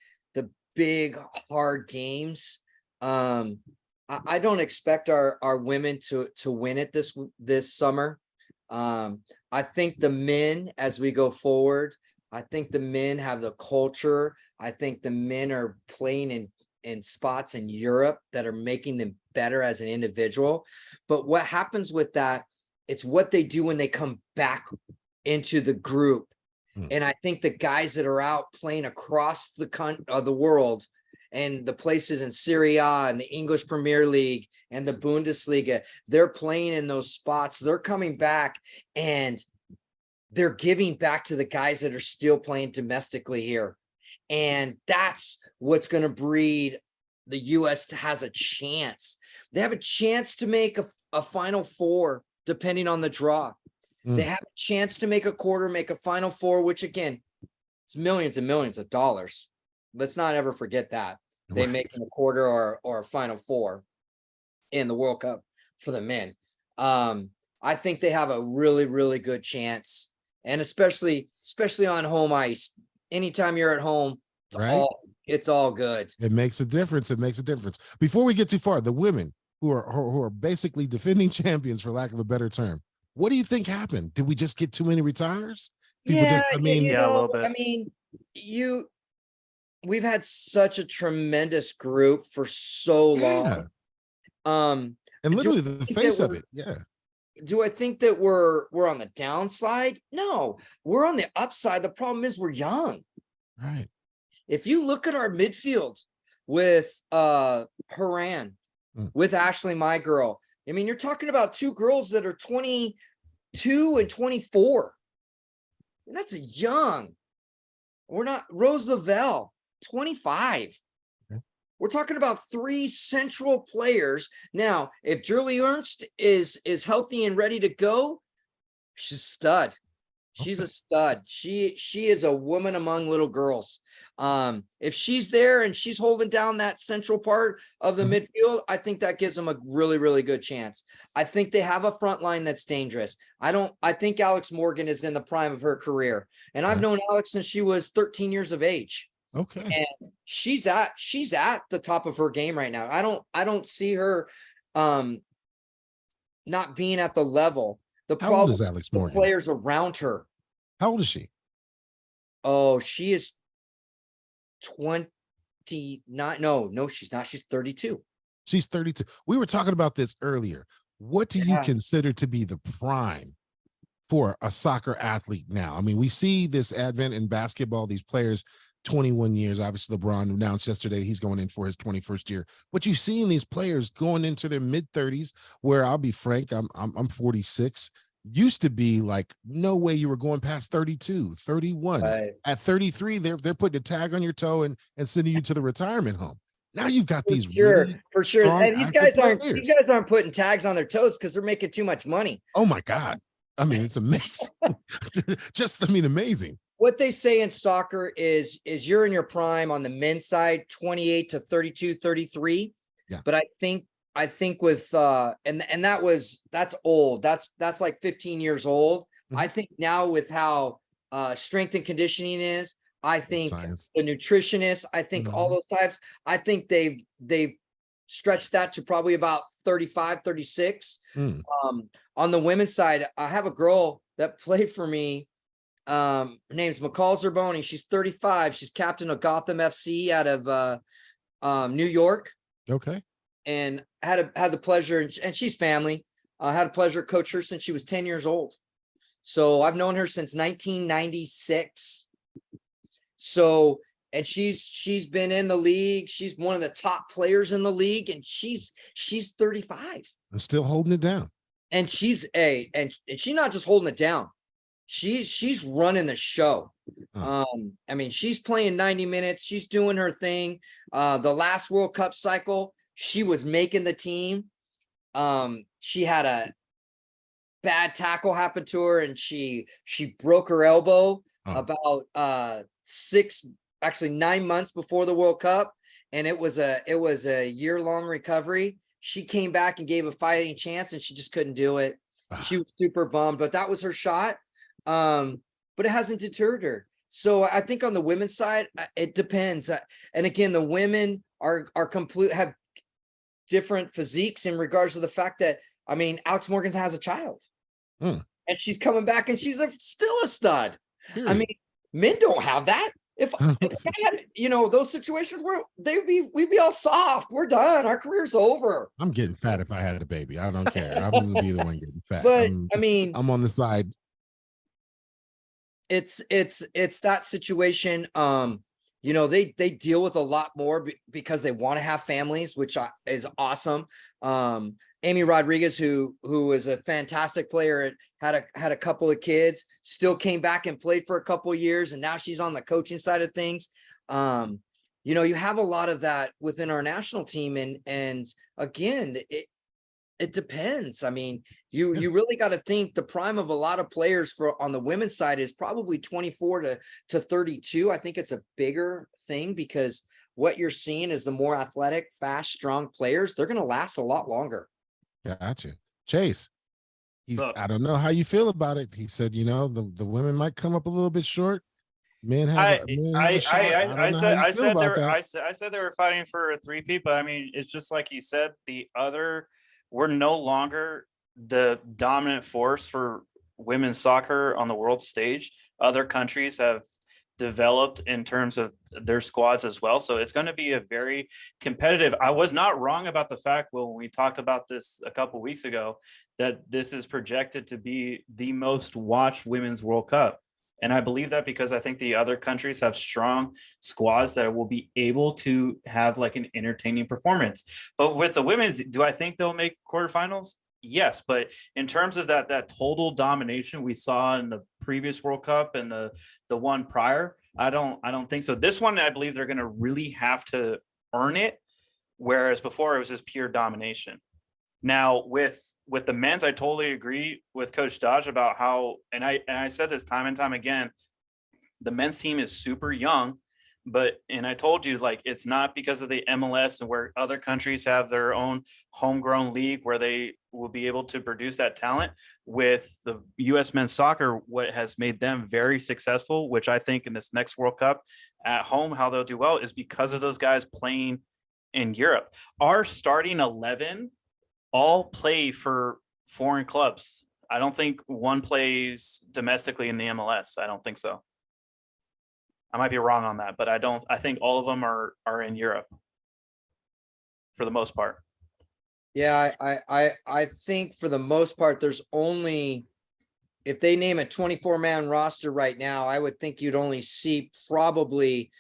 hard games. I don't expect our women to win it this summer. I think the men, as we go forward, I think the men have the culture. I think the men are playing in spots in Europe that are making them better as an individual. But what happens with that, it's what they do when they come back into the group. And I think the guys that are out playing across the world and the places in Serie A and the English Premier League and the Bundesliga, they're playing in those spots. They're coming back and they're giving back to the guys that are still playing domestically here. And that's what's going to breed the U.S. has a chance. They have a chance to make a Final Four, depending on the draw. They have a chance to make a quarter, make a Final Four, which again, it's millions and millions of dollars. Let's not ever forget that. They make a quarter or a Final Four in the World Cup for the men. I think they have a really, really good chance. And especially on home ice. Anytime you're at home, it's all good. It makes a difference. It makes a difference. Before we get too far, the women who are basically defending champions, for lack of a better term, what do you think happened? Did we just get too many retires? A little bit. I mean, we've had such a tremendous group for so long. And literally the face of it. Yeah. Do I think that we're on the downside? No, we're on the upside. The problem is we're young. Right. If you look at our midfield with Haran, with Ashley, my girl, I mean, you're talking about two girls that are 22 and 24. That's young. We're not Rose Lavelle, 25. We're talking about 3 central players. Now, if Julie Ernst is healthy and ready to go, she's a stud. She's a stud. She is a woman among little girls. If she's there and she's holding down that central part of the midfield, I think that gives them a really, really good chance. I think they have a front line that's dangerous. I think Alex Morgan is in the prime of her career. And I've known Alex since she was 13 years of age. Okay. And she's at the top of her game right now. I don't see her not being at the level. The How old problem is Alex the Morgan? players around her. How old is she? Oh, she is 29. No, she's not. She's 32. She's 32. We were talking about this earlier. What do you consider to be the prime for a soccer athlete now? I mean, we see this advent in basketball, these players 21 years. Obviously, LeBron announced yesterday he's going in for his 21st year. But you see in these players going into their mid-30s, where I'll be frank, I'm 46. Used to be like, no way you were going past 32, 31. Right. At 33, they're putting a tag on your toe and sending you to the retirement home. Now you've got these For sure. strong, And these active guys aren't putting tags on their toes because they're making too much money. Oh my God. I mean, it's amazing. Amazing. What they say in soccer is you're in your prime on the men's side, 28 to 32, 33. Yeah. But I think with and that's old. That's like 15 years old. Mhm. I think now with how strength and conditioning is, I think Science. the nutritionists, I think all those types, I think they've stretched that to probably about 35, 36. On the women's side, I have a girl that played for me. Her name's McCall Zerboni. She's 35. She's captain of Gotham FC out of New York. Okay. And had the pleasure, and she's family. Had a pleasure to coach her since she was 10 years old. So I've known her since 1996. So, and she's been in the league. She's one of the top players in the league, and she's 35 and still holding it down. And she's not just holding it down. She's running the show. I mean, she's playing 90 minutes. She's doing her thing. The last World Cup cycle, she was making the team. She had a bad tackle happen to her, and she broke her elbow about 9 months before the World Cup, and it was a year-long recovery. She came back and gave a fighting chance, and she just couldn't do it. She was super bummed, but that was her shot. But it hasn't deterred her. So I think on the women's side, it depends. And again, the women have different physiques in regards to the fact that, I mean, Alex Morgan has a child and she's coming back and she's still a stud. Period. I mean, men don't have that. If I had, those situations where we'd be all soft. We're done. Our career's over. I'm getting fat if I had a baby. I don't care. I'm going to be the one getting fat. But I'm on the side. It's that situation. They deal with a lot more because they want to have families, which is awesome. Amy Rodriguez, who is a fantastic player, had a couple of kids, still came back and played for a couple of years, and now she's on the coaching side of things. You have a lot of that within our national team, and again, it depends. I mean, you really got to think the prime of a lot of players on the women's side is probably 24 to 32. I think it's a bigger thing because what you're seeing is the more athletic, fast, strong players, they're going to last a lot longer. Gotcha. Chase, I don't know how you feel about it. He said, the women might come up a little bit short. Men have I said they were fighting for a three-peat, but I mean, it's just like he said, we're no longer the dominant force for women's soccer on the world stage. Other countries have developed in terms of their squads as well. So it's going to be a very competitive. I was not wrong about the fact, when we talked about this a couple of weeks ago, that this is projected to be the most watched Women's World Cup. And I believe that because I think the other countries have strong squads that will be able to have like an entertaining performance. But with the women's, do I think they'll make quarterfinals? Yes. But in terms of that total domination we saw in the previous World Cup and the one prior, I don't think so. This one, I believe they're going to really have to earn it whereas before it was just pure domination. Now with the men's, I totally agree with Coach Dodge about how, and I said this time and time again, the men's team is super young, and I told you, like, it's not because of the MLS and where other countries have their own homegrown league where they will be able to produce that talent. With the U.S. men's soccer, what has made them very successful, which I think in this next World Cup at home, how they'll do well is because of those guys playing in Europe. Our starting 11 all play for foreign clubs. I don't think one plays domestically in the MLS. I don't think so. I might be wrong on that, but I think all of them are in Europe for the most part. Yeah, I think for the most part, there's only, if they name a 24-man roster right now, I would think you'd only see probably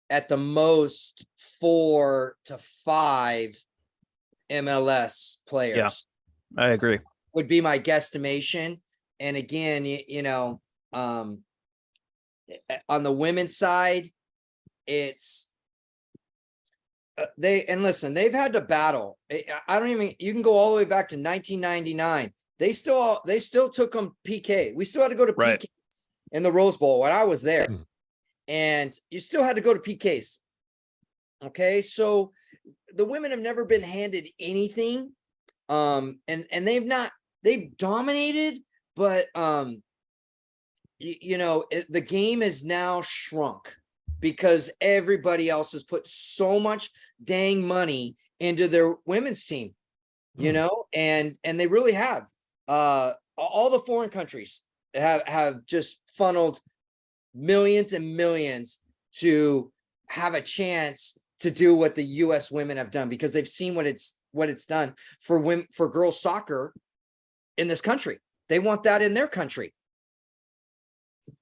at the most 4 to 5 MLS players. Yeah, I agree. Would be my guesstimation. And again, on the women's side, it's they've had to battle. I don't even, you can go all the way back to 1999. They still took them PK. We still had to go to Right. PKs in the Rose Bowl when I was there. And you still had to go to PKs. Okay. So the women have never been handed anything. And they've dominated, but the game is now shrunk because everybody else has put so much dang money into their women's team, and they really have. All the foreign countries have just funneled millions and millions to have a chance to do what the U.S. women have done, because they've seen what it's done for women, for girls soccer in this country. They want that in their country.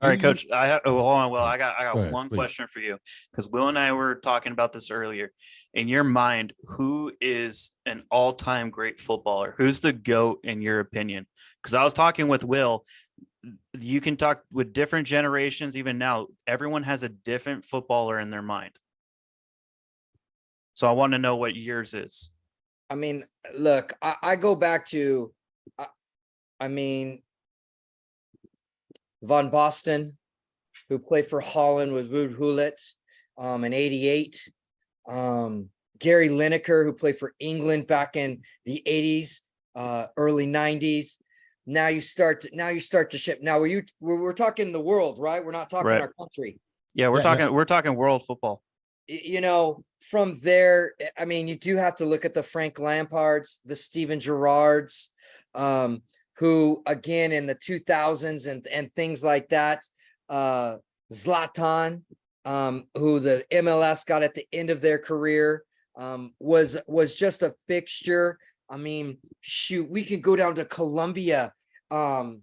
All right, Coach. Hold on. Well, I got Go ahead, one please. question for you, because Will and I were talking about this earlier. In your mind, who is an all-time great footballer? Who's the GOAT in your opinion? Because I was talking with Will. You can talk with different generations. Even now, everyone has a different footballer in their mind. So I want to know what yours is. I mean, look, I go back to, Von Boston, who played for Holland with Ruud Gullit in '88. Gary Lineker, who played for England back in the '80s, early '90s. Now you start to ship. Now we're talking the world, right? We're not talking Right. our country. Yeah, we're talking world football. From there, you do have to look at the Frank Lampards, the Steven Gerrards, who again in the 2000s and things like that, Zlatan, who the MLS got at the end of their career, was just a fixture. Shoot, we could go down to Colombia, and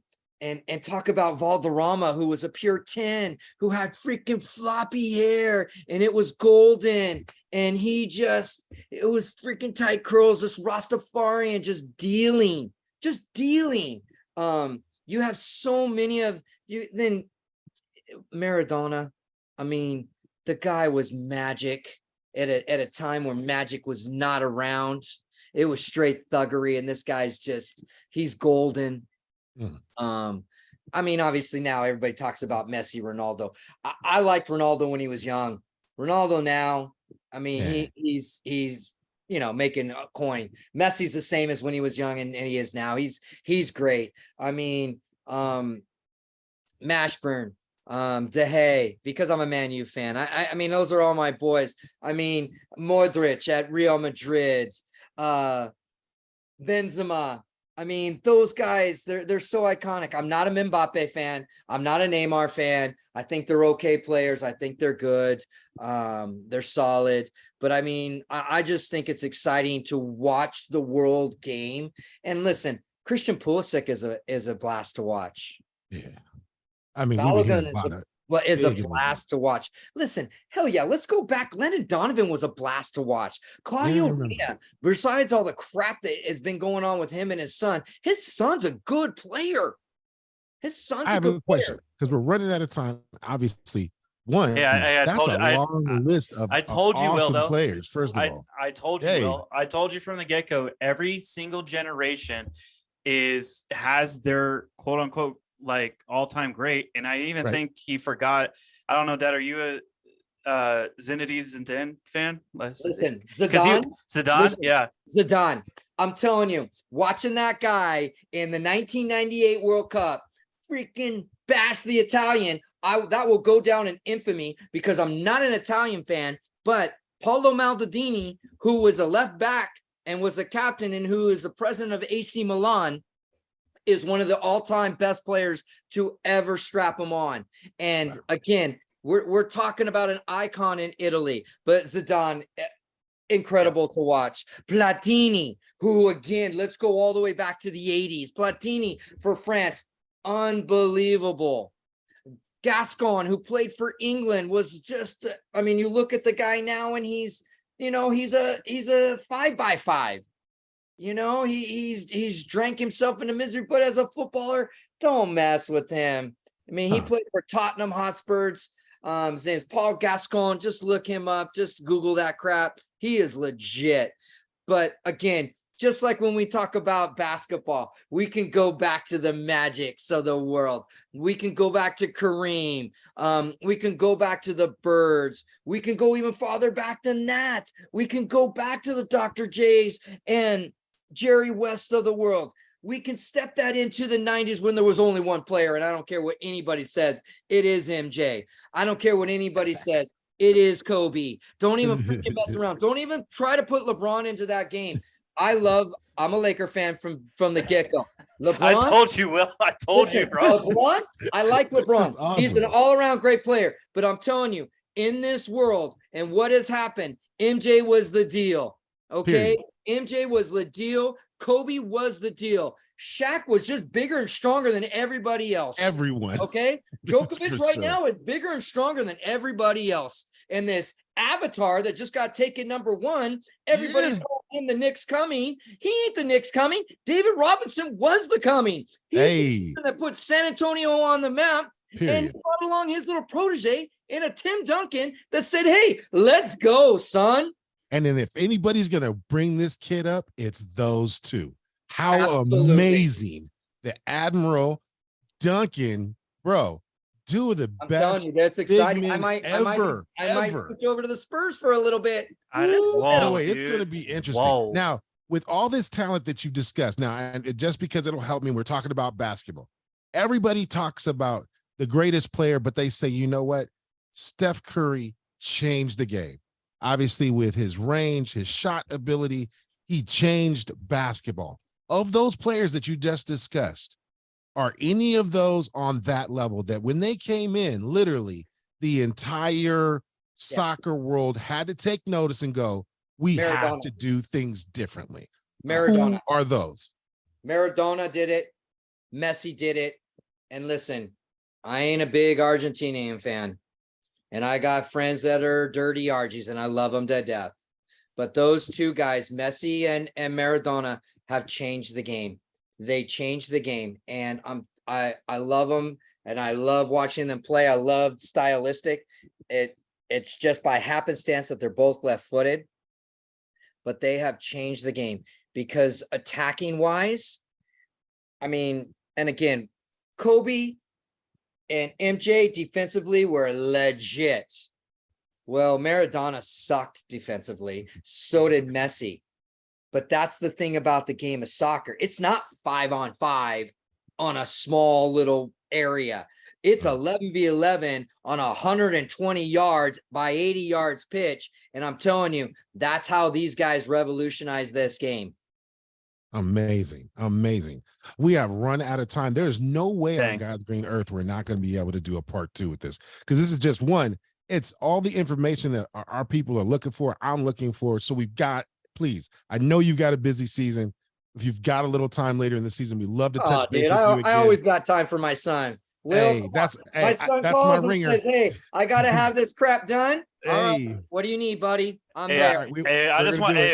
talk about Valderrama, who was a pure 10, who had freaking floppy hair and it was golden, and it was freaking tight curls, just Rastafarian, just dealing. You have so many of you. Then Maradona, the guy was magic at a time where magic was not around. It was straight thuggery, and this guy's he's golden. Obviously now everybody talks about Messi, Ronaldo. I liked Ronaldo when he was young. Ronaldo now, he's making a coin. Messi's the same as when he was young, and he is now. He's great. Mashburn, De Gea, because I'm a Man U fan. Those are all my boys. Modric at Real Madrid, Benzema. Those guys, they're so iconic. I'm not a Mbappe fan. I'm not a Neymar fan. I think they're okay players. I think they're good. They're solid. But I just think it's exciting to watch the world game. And listen, Christian Pulisic is a blast to watch. Yeah. Balogun is a blast to watch. Listen, hell yeah, let's go back. Landon Donovan was a blast to watch. Claudio Reyna, besides all the crap that has been going on with him and his son's a good player. I have a question, because we're running out of time. Obviously, one, Yeah, that's a long list of I told you, Will, awesome though. players. First of all, I told you, Hey. Will. I told you from the get-go, every single generation has their quote unquote like all-time great. And I even think he forgot. I don't know, Dad, are you a Zinedine Zidane fan? Listen, Because Zidane. Zidane, Listen, yeah. Zidane. I'm telling you, watching that guy in the 1998 World Cup freaking bash the Italian, that will go down in infamy because I'm not an Italian fan, but Paolo Maldini, who was a left back and was the captain and who is the president of AC Milan, is one of the all-time best players to ever strap him on. And again, we're talking about an icon in Italy, but Zidane, incredible to watch. Platini, who again, let's go all the way back to the 80s. Platini for France, unbelievable. Gascon, who played for England, was just, I mean, you look at the guy now and he's a 5x5. You know, he's drank himself into misery, but as a footballer, don't mess with him. I mean, he played for Tottenham Hotspurs. His name's Paul Gascon. Just look him up. Just Google that crap. He is legit. But again, just like when we talk about basketball, we can go back to the Magics of the world. We can go back to Kareem. We can go back to the Birds. We can go even farther back than that. We can go back to the Dr. J's and Jerry West of the world. We can step that into the 90s when there was only one player, and I don't care what anybody says, it is MJ. I don't care what anybody says, it is Kobe. Don't even freaking mess around. Don't even try to put LeBron into that game. I'm a Laker fan from the get-go. LeBron, I told you, Will. I told you, bro. LeBron, I like LeBron. Awesome. He's an all-around great player. But I'm telling you, in this world and what has happened, MJ was the deal. Okay? MJ was the deal. Kobe was the deal. Shaq was just bigger and stronger than everybody else. Everyone. Okay? Djokovic right now is bigger and stronger than everybody else. And this Avatar that just got taken #1, everybody's calling him the Knicks coming. He ain't the Knicks coming. David Robinson was the coming. He's that put San Antonio on the map. And he brought along his little protege in a Tim Duncan that said, hey, let's go, son. And then if anybody's going to bring this kid up, it's those two. How Absolutely. amazing. The Admiral Duncan, bro, two of the I'm best. telling you, that's exciting. I men might ever. switch over to the Spurs for a little bit. By the way, it's going to be interesting. Whoa. Now, with all this talent that you've discussed, now, and just because it'll help me, we're talking about basketball. Everybody talks about the greatest player, but they say, you know what? Steph Curry changed the game. Obviously, with his range, his shot ability, he changed basketball. Of those players that you just discussed, are any of those on that level that when they came in, literally the entire soccer world had to take notice and go, we have to do things differently? Maradona. Who are those? Maradona did it. Messi did it. And listen, I ain't a big Argentinian fan. And I got friends that are dirty Argies, and I love them to death. But those two guys, Messi and Maradona, have changed the game. They changed the game, and I love them, and I love watching them play. I love stylistic. It's just by happenstance that they're both left-footed, but they have changed the game because attacking wise, I mean, and again, Kobe and MJ defensively were legit. Well, Maradona sucked defensively. So did Messi. But that's the thing about the game of soccer. It's not 5-on-5 on a small little area. It's 11v11 on 120 yards by 80 yards pitch. And I'm telling you, that's how these guys revolutionize this game. Amazing. Amazing. We have run out of time. There's no way on God's green earth we're not going to be able to do a part 2 with this, because this is just one. It's all the information that our people are looking for. I'm looking for. So we've got, please, I know you've got a busy season. If you've got a little time later in the season, we love to touch base with you again. I always got time for my son. Will, that's my ringer. Says, hey, I got to have this crap done. What do you need, buddy? I'm there.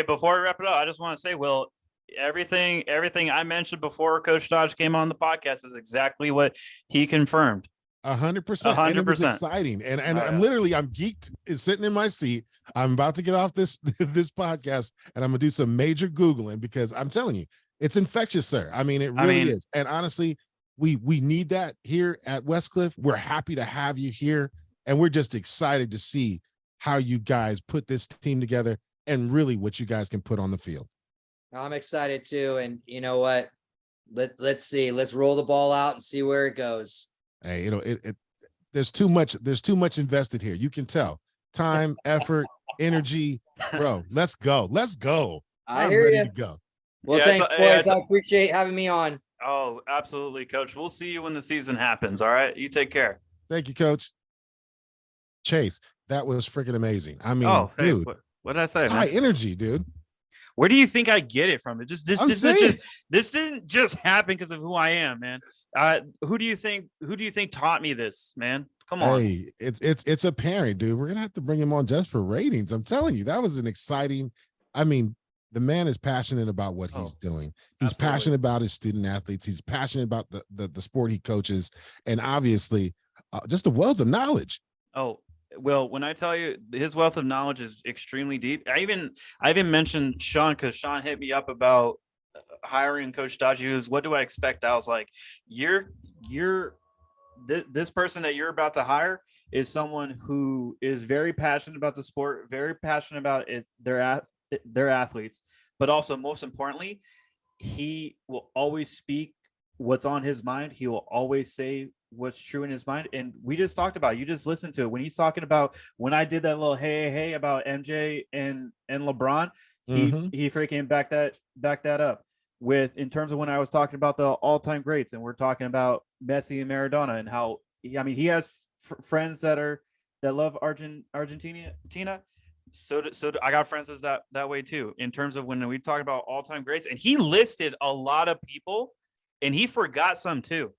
Before we wrap it up, I just want to say, Will, everything I mentioned before Coach Dodge came on the podcast is exactly what he confirmed. 100%. And it was 100%. exciting. And Oh, I'm yeah. literally, I'm geeked, is sitting in my seat. I'm about to get off this this podcast, and I'm gonna do some major Googling, because I'm telling you, it's infectious, sir. I mean, it really is. And honestly, we need that here at Westcliff. We're happy to have you here, and we're just excited to see how you guys put this team together and really what you guys can put on the field. I'm excited too. And you know what? Let's see. Let's roll the ball out and see where it goes. Hey, there's too much invested here. You can tell. Time, effort, energy, bro. Let's go. I'm hear ready you. to go. Well, Yeah, thanks, boys. I I appreciate having me on. Oh, absolutely, coach. We'll see you when the season happens. All right. You take care. Thank you, Coach. Chase, that was freaking amazing. I mean, Oh, hey, dude, what did I say, high man? energy, dude. Where do you think I get it from? This didn't just happen because of who I am, man. Who do you think taught me this, man? Come on. Hey, it's apparent, dude. We're gonna have to bring him on just for ratings. I'm telling you, that was an exciting. I mean, the man is passionate about what he's doing. He's absolutely. passionate about his student athletes. He's passionate about the sport he coaches, and obviously, just a wealth of knowledge. Oh, well, when I tell you his wealth of knowledge is extremely deep, I even mentioned Sean, because Sean hit me up about hiring Coach Dodge. He was, what do I expect? I was like, this person that you're about to hire is someone who is very passionate about the sport, very passionate about their athletes, but also most importantly, he will always speak what's on his mind. He will always say what's true in his mind. And we just talked about, you just listened to it when he's talking about, when I did that little hey about MJ and LeBron, he freaking backed that up with, in terms of when I was talking about the all-time greats, and we're talking about Messi and Maradona, and how he has friends that love Argentina. So I got friends as that way too, in terms of when we talk about all-time greats, and he listed a lot of people and he forgot some too.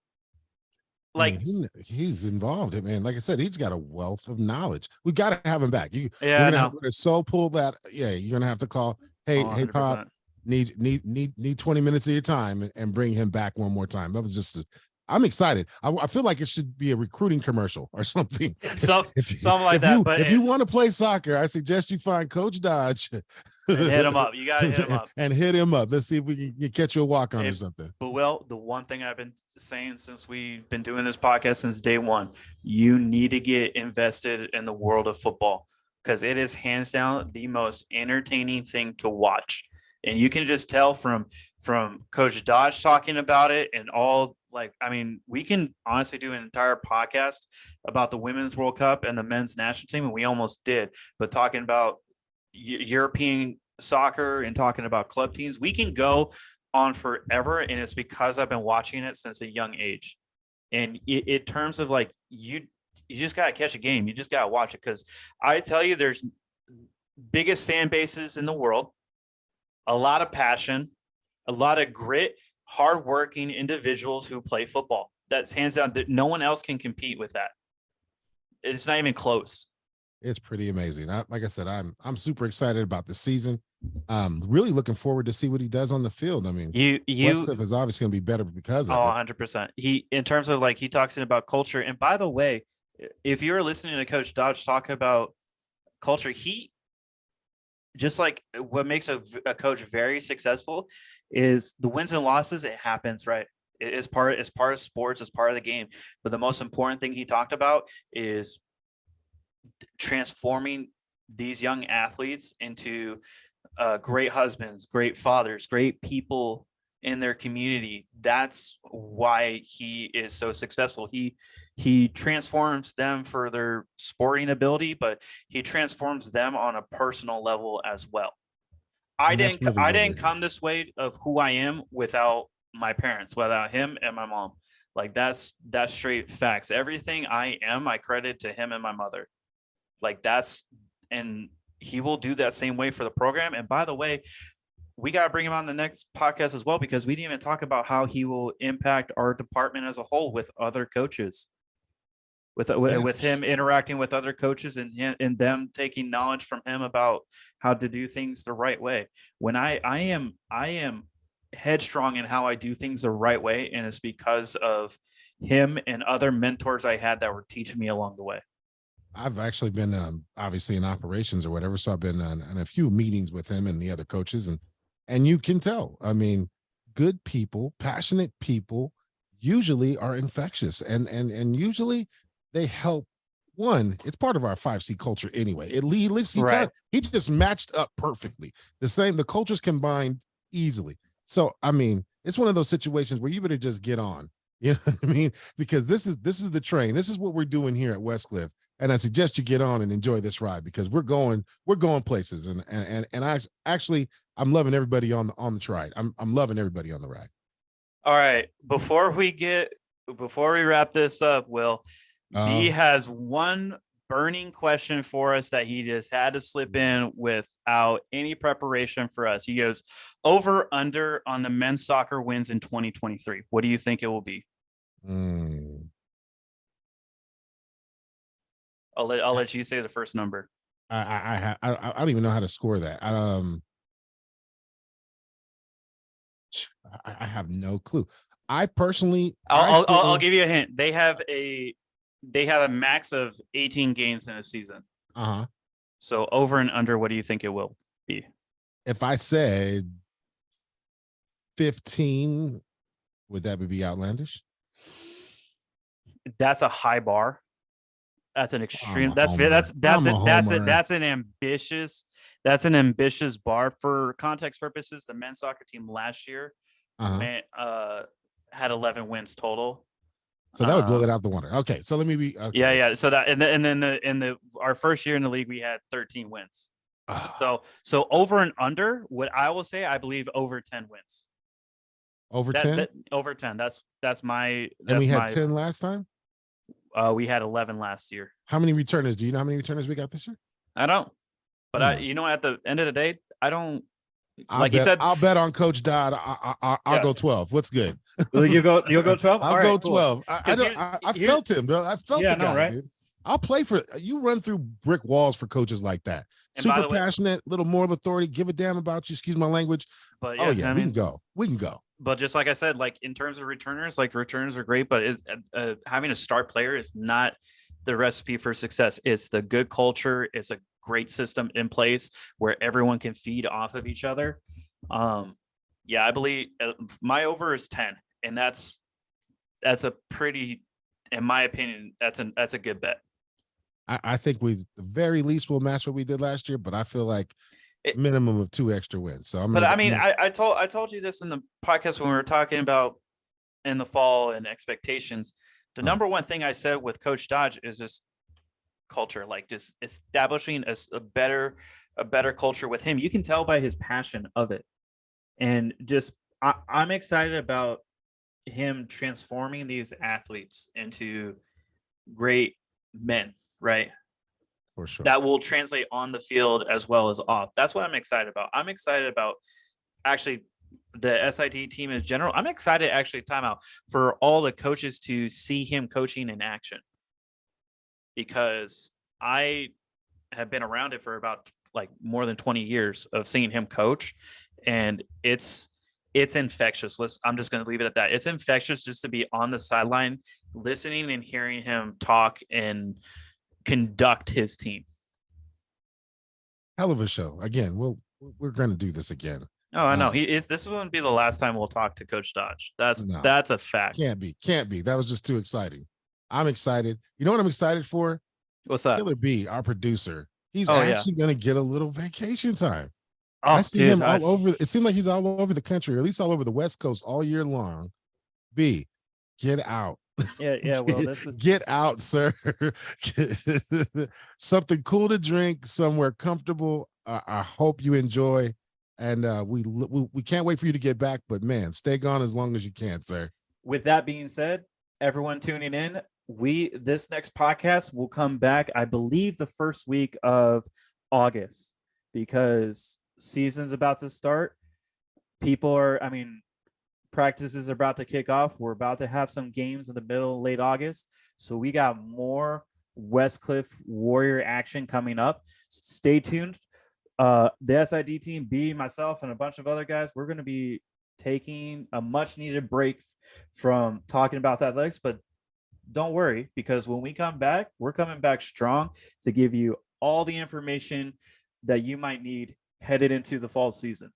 Like, he's involved, man. Like I said, he's got a wealth of knowledge. We got to have him back. We're gonna so pull that. Yeah, you're gonna have to call. Hey, 100%. Hey, Pop, need 20 minutes of your time and bring him back one more time. That was just. I'm excited. I feel like it should be a recruiting commercial or something. Something like that. But if you want to play soccer, I suggest you find Coach Dodge and hit him up. You got to hit him up. And hit him up. Let's see if we can catch you a walk on or something. But well, the one thing I've been saying since we've been doing this podcast since day one, you need to get invested in the world of football, because it is hands down the most entertaining thing to watch. And you can just tell from Coach Dodge talking about it and all. Like, we can honestly do an entire podcast about the Women's World Cup and the men's national team, and we almost did. But talking about European soccer and talking about club teams, we can go on forever, and it's because I've been watching it since a young age. And in terms of like, you just got to catch a game. You just got to watch it, because I tell you, there's biggest fan bases in the world, a lot of passion, a lot of grit, hardworking individuals who play football. That's hands down. No one else can compete with that. It's not even close. It's pretty amazing. Like I said, I'm super excited about the season. Really looking forward to see what he does on the field. Westcliff is obviously going to be better because of it. 100%. In terms of like, he talks about culture. And by the way, if you're listening to Coach Dodge talk about culture, just like what makes a coach very successful is the wins and losses. It happens, right? It's part of sports. It's part of the game. But the most important thing he talked about is transforming these young athletes into great husbands, great fathers, great people in their community. That's why he is so successful. He transforms them for their sporting ability, but he transforms them on a personal level as well. I didn't come this way of who I am without my parents, without him and my mom. Like, that's straight facts. Everything I am, I credit to him and my mother. Like, and he will do that same way for the program. And by the way, we got to bring him on the next podcast as well, because we didn't even talk about how he will impact our department as a whole with other coaches, with him interacting with other coaches and them taking knowledge from him about how to do things the right way. When I am headstrong in how I do things the right way. And it's because of him and other mentors I had that were teaching me along the way. I've actually been obviously in operations or whatever, so I've been in a few meetings with him and the other coaches, and you can tell. I mean, good people, passionate people, usually are infectious, and usually they help. One, it's part of our 5C culture anyway. He just matched up perfectly. The cultures combined easily. So I mean, it's one of those situations where you better just get on. You know what I mean? Because this is the train. This is what we're doing here at Westcliff. And I suggest you get on and enjoy this ride because we're going places. And I'm loving everybody on the ride. I'm loving everybody on the ride. All right. Before we wrap this up, Will, B has one burning question for us that he just had to slip in without any preparation for us. He goes, over under on the men's soccer wins in 2023. What do you think it will be? I'll let you say the first number. I don't even know how to score that. I have no clue. I personally, I'll give you a hint. They have a max of 18 games in a season. So over and under, what do you think it will be? If I said 15, would that be outlandish? That's a high bar. That's an extreme. That's an ambitious bar. For context purposes, the men's soccer team last year had 11 wins total. So that would blow it out the water. Okay, so let me be. Okay. Yeah. So that and then our first year in the league, we had 13 wins. So over and under, what I will say, I believe over 10 wins. Over 10? Over 10. That's my. And we had 10 last time. We had 11 last year. How many returners? Do you know how many returners we got this year? I don't. But at the end of the day, I don't. I'll bet on Coach Dodd. I'll go 12. What's good? You'll go 12. I'll go 12. I felt him, bro. I felt the guy, right? Dude. I'll play for you. Run through brick walls for coaches like that. And super passionate, little moral authority. Give a damn about you. Excuse my language. But we can go. We can go. But just like I said, like in terms of returners, like returners are great, but having a star player is not the recipe for success. It's the good culture. It's a great system in place where everyone can feed off of each other. I believe my over is 10, and that's a pretty, in my opinion, that's a good bet. I think the very least will match what we did last year, but I feel like minimum of 2 extra wins. So I told you this in the podcast when we were talking about in the fall and expectations. The number one thing I said with Coach Dodge is this culture, like just establishing a better culture with him. You can tell by his passion of it, and just I'm excited about him transforming these athletes into great men, right? For sure. That will translate on the field as well as off. That's what I'm excited about. I'm excited about actually the SID team in general. I'm excited actually for all the coaches to see him coaching in action, because I have been around it for about like more than 20 years of seeing him coach, and it's infectious. I'm just going to leave it at that. It's infectious just to be on the sideline, listening and hearing him talk and conduct his team. Hell of a show. Again, we're going to do this again. Oh, I know. This is going to be the last time we'll talk to Coach Dodge. That's a fact. Can't be. That was just too exciting. I'm excited. You know what I'm excited for? What's that? Killer B, our producer. He's actually going to get a little vacation time. I see him all over. It seemed like he's all over the country, or at least all over the West Coast all year long. B, get out. Yeah. Well, this is get out, sir. Something cool to drink, somewhere comfortable. I hope you enjoy, and we can't wait for you to get back. But man, stay gone as long as you can, sir. With that being said, everyone tuning in, this next podcast will come back, I believe, the first week of August, because season's about to start. Practices are about to kick off. We're about to have some games in the middle, late August. So we got more Westcliff Warrior action coming up. Stay tuned. The SID team, B, myself, and a bunch of other guys, we're going to be taking a much needed break from talking about athletics, but don't worry, because when we come back, we're coming back strong to give you all the information that you might need headed into the fall season.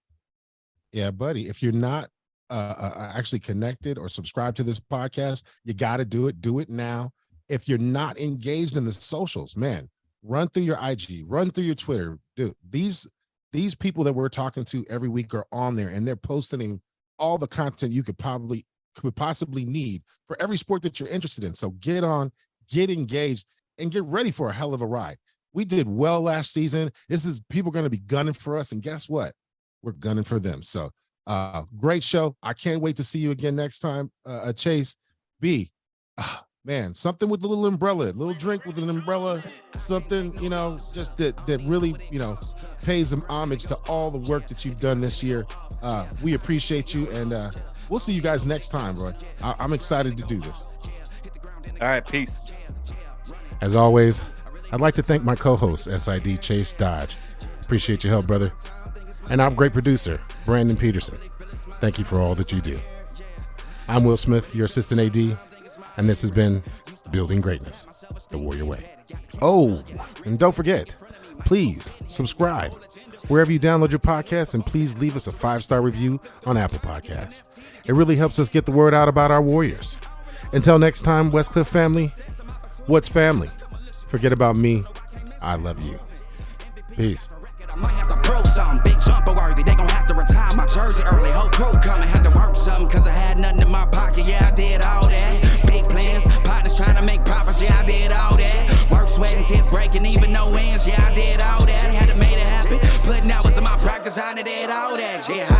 Yeah, buddy. If you're not actually connected or subscribed to this podcast, you got to do it. Do it now. If you're not engaged in the socials, man, run through your IG, run through your Twitter. Dude, these people that we're talking to every week are on there, and they're posting all the content you could possibly need for every sport that you're interested in. So get on, get engaged, and get ready for a hell of a ride. We did well last season. This is people going to be gunning for us, and guess what? We're gunning for them. So great show. I can't wait to see you again next time. Chase B, man, something with a little umbrella, a little drink with an umbrella, something, just that really, pays some homage to all the work that you've done this year. We appreciate you, and we'll see you guys next time, Roy. I'm excited to do this. All right, peace. As always, I'd like to thank my co-host, SID Chase Dodge. Appreciate your help, brother. And our great producer, Brandon Peterson. Thank you for all that you do. I'm Will Smith, your assistant AD, and this has been Building Greatness, the Warrior Way. Oh, and don't forget, please subscribe wherever you download your podcasts, and please leave us a 5-star review on Apple Podcasts. It really helps us get the word out about our Warriors. Until next time, Westcliff family, what's family? Forget about me. I love you. Peace. I might have to prove something, big jumper worthy. They gon' have to retire my jersey early. Whole crew coming, had to work something, cause I had nothing in my pocket. Yeah, I did all that. Big plans, partners trying to make profits. Yeah, I did all that. Work, sweat, and tears breaking, even no wins. Yeah, I did all that. Had to make it happen. Putting hours in my practice, I did all that. Yeah,